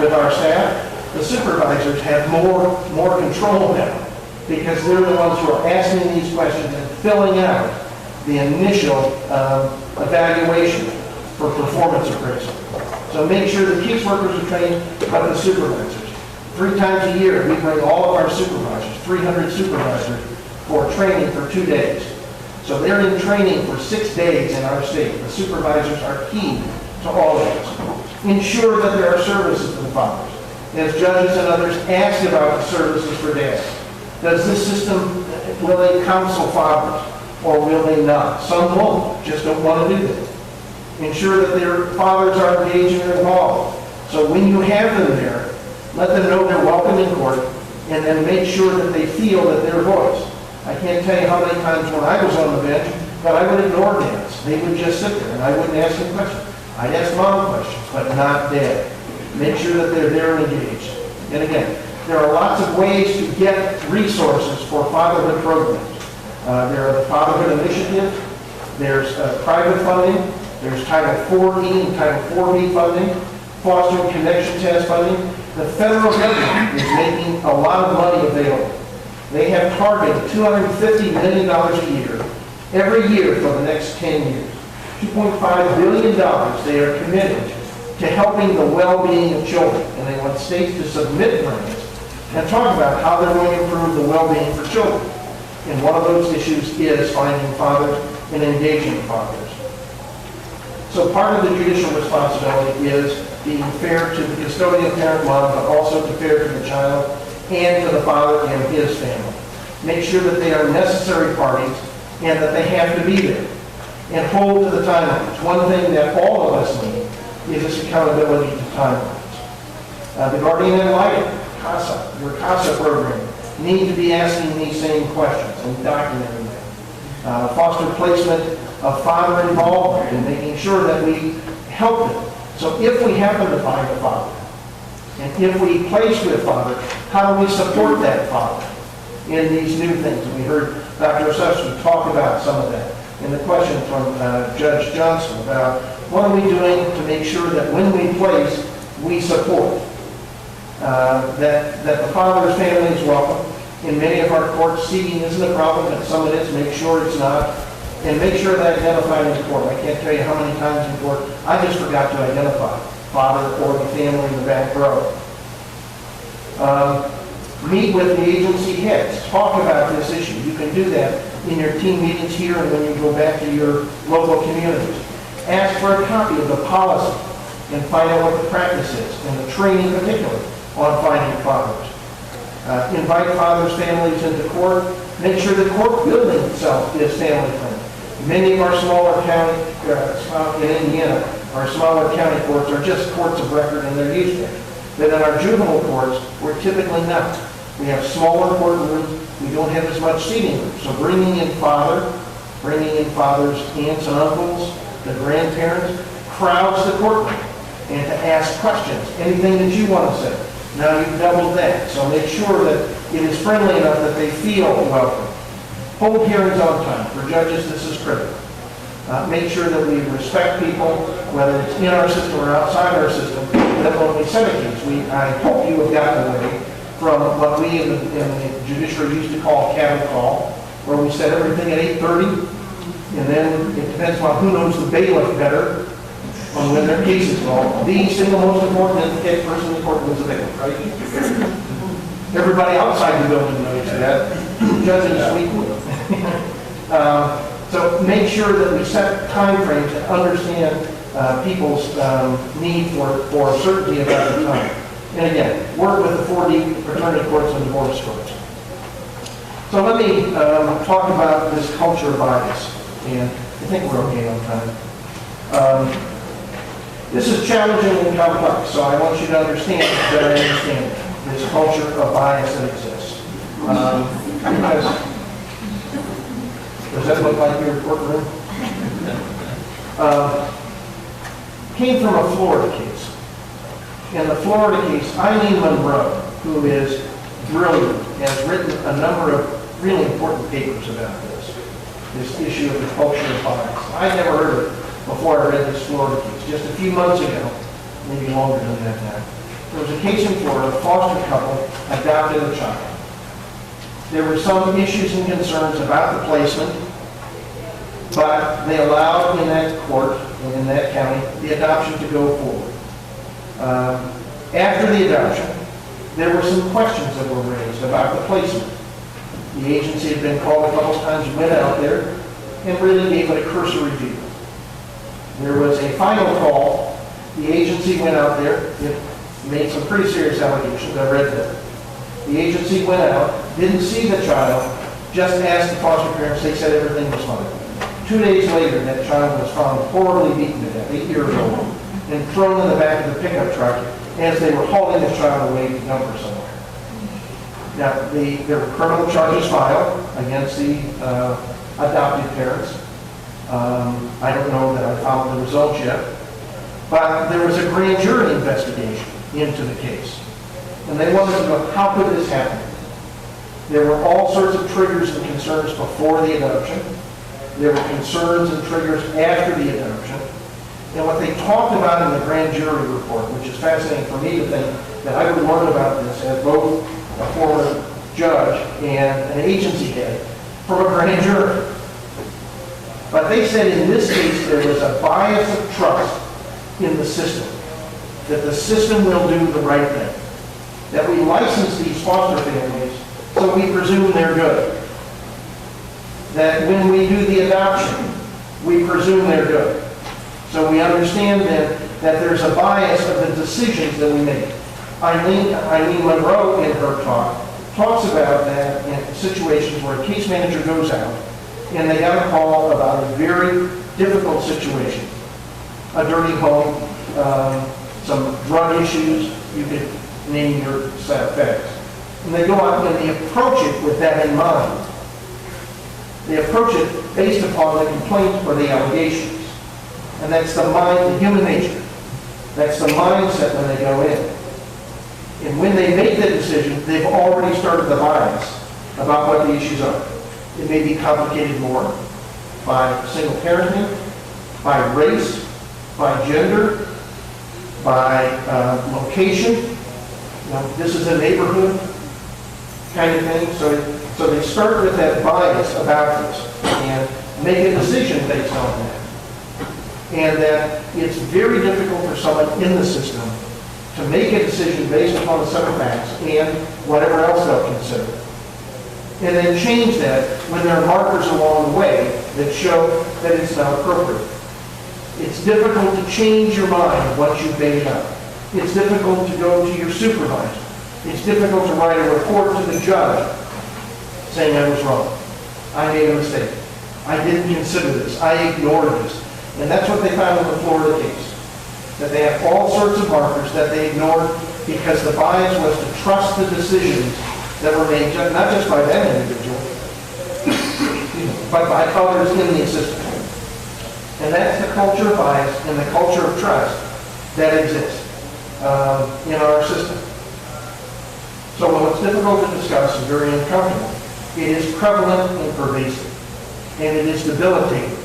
with our staff, the supervisors have more control now because they're the ones who are asking these questions and filling out the initial evaluation for performance appraisal. So make sure the caseworkers are trained by the supervisors. 3 times a year, we bring all of our supervisors, 300 supervisors, for training for 2 days. So they're in training for 6 days in our state. The supervisors are key to all of this. Ensure that there are services to the fathers. As judges and others ask about the services for dads, does this system, will they counsel fathers or will they not? Some won't, just don't want to do that. Ensure that their fathers are engaged and involved. So when you have them there, let them know they're welcome in court and then make sure that they feel that their voice. I can't tell you how many times when I was on the bench that I would ignore dads. They would just sit there and I wouldn't ask them questions. I'd ask mom questions, but not dad. Make sure that they're there and engaged. And again, there are lots of ways to get resources for fatherhood programs. There are the fatherhood initiatives, there's private funding, there's Title 4E and Title 4B funding, fostering connection test funding. The federal government is making a lot of money available. They have targeted $250 million a year, every year for the next 10 years. $2.5 billion they are committed to helping the well-being of children. And they want states to submit grants and talk about how they're going to improve the well-being for children. And one of those issues is finding fathers and engaging fathers. So part of the judicial responsibility is being fair to the custodian parent mom, but also to fair to the child and to the father and his family. Make sure that they are necessary parties and that they have to be there. And hold to the timelines. One thing that all of us need is this accountability to timelines. The guardian ad litem, CASA, your CASA program, need to be asking these same questions and documenting them. Foster placement of father involvement and making sure that we help them. So if we happen to find a father, and if we place with father, how do we support that father in these new things? And we heard Dr. Assessor talk about some of that. And the question from Judge Johnson about what are we doing to make sure that when we place, we support. That the father's family is welcome. In many of our courts, seating isn't a problem, but some of it is. Make sure it's not. And make sure that identified in court. I can't tell you how many times in court I just forgot to identify father or the family in the back row. Meet with the agency heads. Talk about this issue. You can do that in your team meetings here and when you go back to your local communities. Ask for a copy of the policy and find out what the practice is, and the training particularly on finding fathers. Invite fathers' families into court. Make sure the court building itself is family friendly. Many of our smaller county, in Indiana, our smaller county courts are just courts of record and they're used to it. But in our juvenile courts, we're typically not. We have smaller courtrooms. We don't have as much seating room. So bringing in fathers, aunts and uncles, the grandparents, crowds the courtroom and to ask questions, anything that you want to say. Now you've doubled that. So make sure that it is friendly enough that they feel welcome. Hold hearings on time. For judges, this is critical. Make sure that we respect people, whether it's in our system or outside our system, that when we set a case, I hope you have gotten away from what we in the judiciary used to call cattle call, where we set everything at 8:30, and then it depends on who knows the bailiff better on when their case is called. The single most important is the person in the court wins the bailiff, right? Everybody outside the building knows that. Judge is weekly. So make sure that we set timeframes and understand people's need for certainty about the time. And again, work with the 4D fraternity courts and divorce courts. So let me talk about this culture of bias. And I think we're okay on time. This is challenging and complex, so I want you to understand that I understand this culture of bias that exists. Because, does that look like your courtroom? Came from a Florida case. In the Florida case, Eileen Monroe, who is brilliant, has written a number of really important papers about this issue of the culture of bias. I never heard of it before I read this Florida case. Just a few months ago, maybe longer than that now, there was a case in Florida, a foster couple adopted a child. There were some issues and concerns about the placement, but they allowed in that court, in that county, the adoption to go forward. After the adoption, there were some questions that were raised about the placement. The agency had been called a couple of times, went out there, and really gave it a cursory view. There was a final call. The agency went out there. It made some pretty serious allegations. I read that. The agency went out, didn't see the child, just asked the foster parents. They said everything was fine. 2 days later, that child was found horribly beaten to death, 8 years old, and thrown in the back of the pickup truck as they were hauling the child away to dump her somewhere. Now, there were criminal charges filed against the adopted parents. I don't know that I found the results yet, but there was a grand jury investigation into the case. And they wanted to know, how could this happen? There were all sorts of triggers and concerns before the adoption. There were concerns and triggers after the adoption. And what they talked about in the grand jury report, which is fascinating for me to think that I would learn about this as both a former judge and an agency head from a grand jury. But they said in this case there was a bias of trust in the system, that the system will do the right thing, that we license these foster families so we presume they're good, that when we do the adoption, we presume they're good. So we understand then that there's a bias of the decisions that we make. Eileen Monroe in her talk talks about that in situations where a case manager goes out and they got a call about a very difficult situation, a dirty home, some drug issues, you could name your set of facts. And they go out and they approach it with that in mind. They approach it based upon the complaint or the allegations. And that's the mind, the human nature. That's the mindset when they go in. And when they make that decision, they've already started the bias about what the issues are. It may be complicated more by single parenting, by race, by gender, by location. You know, this is a neighborhood kind of thing. So they start with that bias about this and make a decision based on that. And that it's very difficult for someone in the system to make a decision based upon the set of facts and whatever else they'll consider. And then change that when there are markers along the way that show that it's not appropriate. It's difficult to change your mind once you've made it up. It's difficult to go to your supervisor. It's difficult to write a report to the judge saying I was wrong. I made a mistake. I didn't consider this. I ignored this. And that's what they found in the Florida case. That they have all sorts of markers that they ignored because the bias was to trust the decisions that were made, not just by that individual, but by others in the system. And that's the culture of bias and the culture of trust that exists in our system. So while it's difficult to discuss and very uncomfortable, it is prevalent and pervasive. And it is debilitating.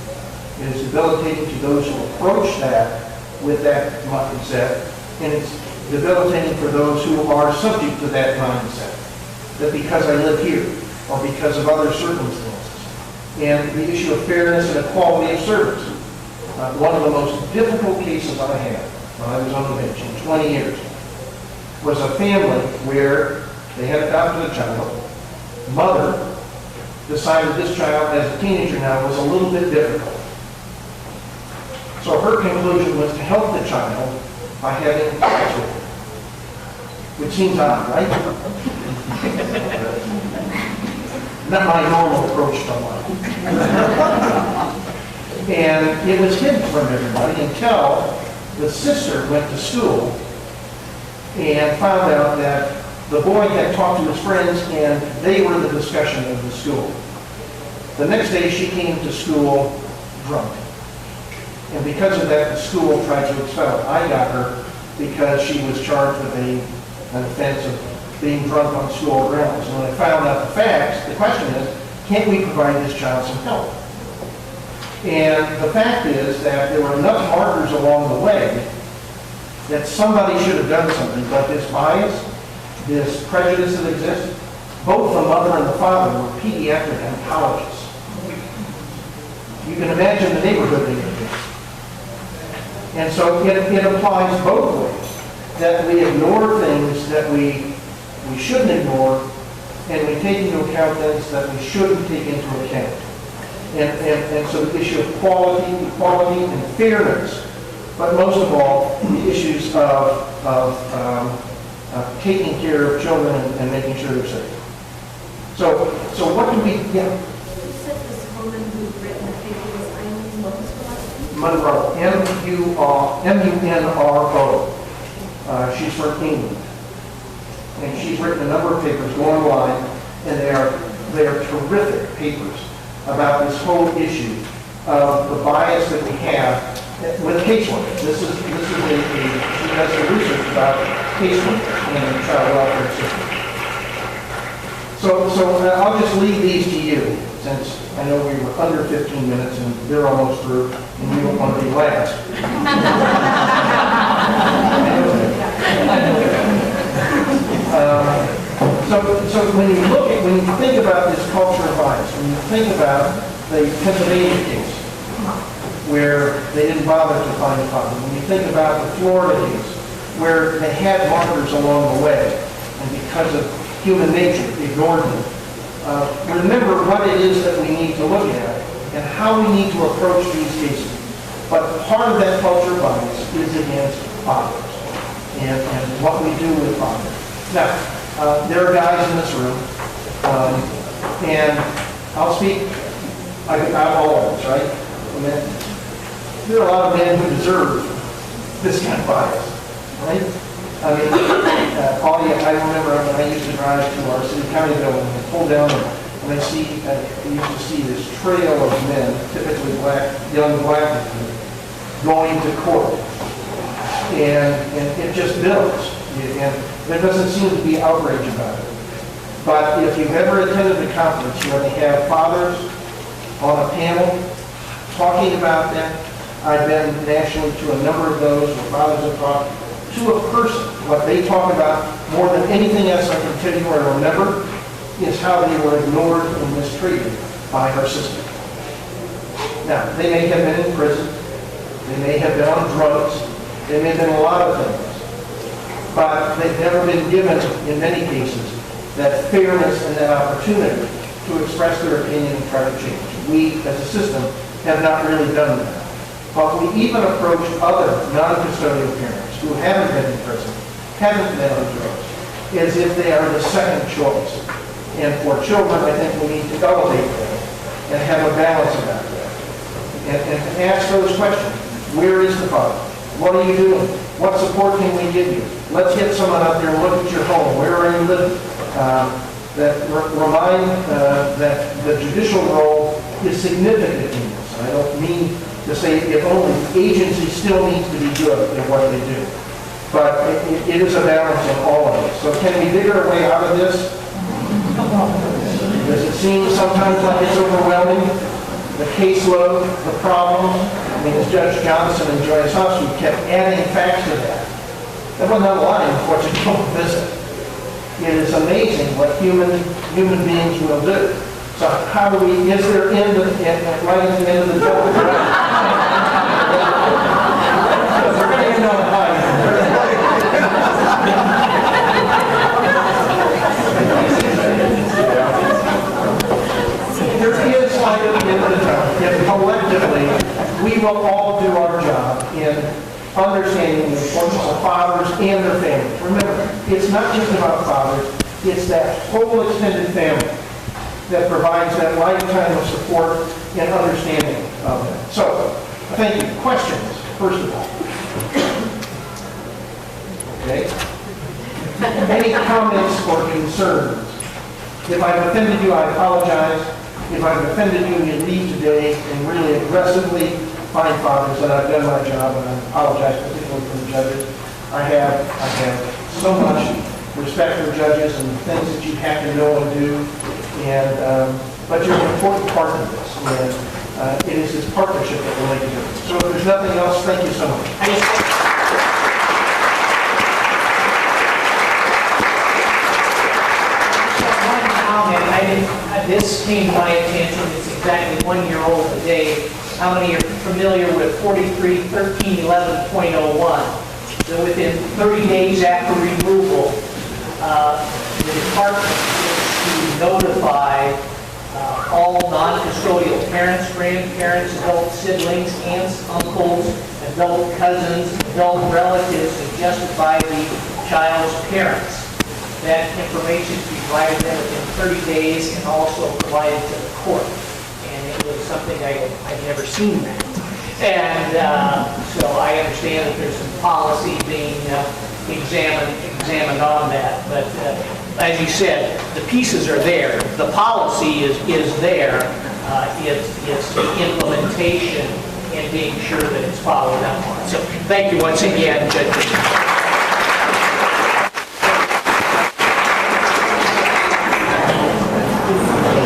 It is debilitating to those who approach that with that mindset, and it's debilitating for those who are subject to that mindset. That because I live here, or because of other circumstances. And the issue of fairness and equality of service. One of the most difficult cases I had when I was on the bench in 20 years was a family where They had adopted a child. Mother decided this child, as a teenager now, was a little bit difficult. So her conclusion was to help the child by having sex with him. Which seems odd, right? Not my normal approach to life. And it was hidden from everybody until the sister went to school and found out that the boy had talked to his friends and they were the discussion of the school. The next day she came to school drunk. And because of that, the school tried to expel her. I got her because she was charged with an offense of being drunk on school grounds. And when I found out the facts, the question is, can't we provide this child some help? And the fact is that there were enough markers along the way that somebody should have done something, but this bias, this prejudice that exists, both the mother and the father were pediatric oncologists. You can imagine the neighborhood they lived in. And so it applies both ways, that we ignore things that we shouldn't ignore, and we take into account things that we shouldn't take into account. And so the issue of quality, equality, and fairness, but most of all, the issues of taking care of children and making sure they're safe. So what do we, yeah? You said this woman who's written the paper was Eileen, what was her last name? Munro, M-U-N-R-O. She's from England. And she's written a number of papers going online, and they are terrific papers about this whole issue of the bias that we have with casework. This is she does the research about casework and the child welfare system. So I'll just leave these to you, since I know we were under 15 minutes and they're almost through, and you don't want to be last. So when you think about this culture of bias, when you think about the Pennsylvania case, where they didn't bother to find a father, when you think about the Florida case, where they had markers along the way, and because of human nature, ignored them, remember what it is that we need to look at and how we need to approach these cases. But part of that culture bias is against fathers and what we do with fathers. Now, there are guys in this room, and I'll speak out all of us, right? There are a lot of men who deserve this kind of bias, right? I mean, I remember when I used to drive to our city county building and pull down and I used to see this trail of men, typically young black men, going to court. And it just builds. And there doesn't seem to be outrage about it. But if you've ever attended a conference where they have fathers on a panel talking about that, I've been nationally to a number of those where fathers have talked to a person. What they talk about more than anything else I can tell you or remember is how they were ignored and mistreated by our system. Now, they may have been in prison, they may have been on drugs, they may have been a lot of things, but they've never been given, in many cases, that fairness and that opportunity to express their opinion and try to change. We, as a system, have not really done that. But we even approach other non-custodial parents who haven't been in prison, haven't been on drugs, as if they are the second choice. And for children, I think we need to elevate them and have a balance about that. And to ask those questions. Where is the father? What are you doing? What support can we give you? Let's get someone out there and look at your home. Where are you living? Remind that the judicial role is significant in this. I don't mean to say if only agency still needs to be good in what they do. But it is a balance in all of it. So can we dig our way out of this? Does it seem sometimes like it's overwhelming? The caseload, the problems? I mean, as Judge Johnson and Joyce Huss, who kept adding facts to that. That wasn't a line for what you don't visit. It is amazing what human beings will do. So how do we, is there right at the end of the joke? We're going to end on a high. light at the end of the tunnel. If collectively, we will all do our job in understanding the importance of fathers and their families. Remember, it's not just about fathers, it's that whole extended family that provides that lifetime of support and understanding of them. So, thank you. Questions, first of all? Okay. Any comments or concerns? If I've offended you, I apologize. If I've offended you and you leave today and really aggressively find fathers, then I've done my job, and I apologize particularly for the judges. I have so much respect for judges and the things that you have to know and do, and but you're an important part of this, and it is this partnership that will make a difference. So if there's nothing else, thank you so much. This came to my attention, it's exactly 1 year old today. How many are familiar with 43.13.11.01? So within 30 days after removal, the department is to notify all non-custodial parents, grandparents, adult siblings, aunts, uncles, adult cousins, adult relatives who justify the child's parents. That information to be provided to them within 30 days and also provided to the court. And it was something I'd never seen that. And so I understand that there's some policy being examined on that. But as you said, the pieces are there. The policy is there. It's the implementation and being sure that it's followed up on. So thank you once again, Judge.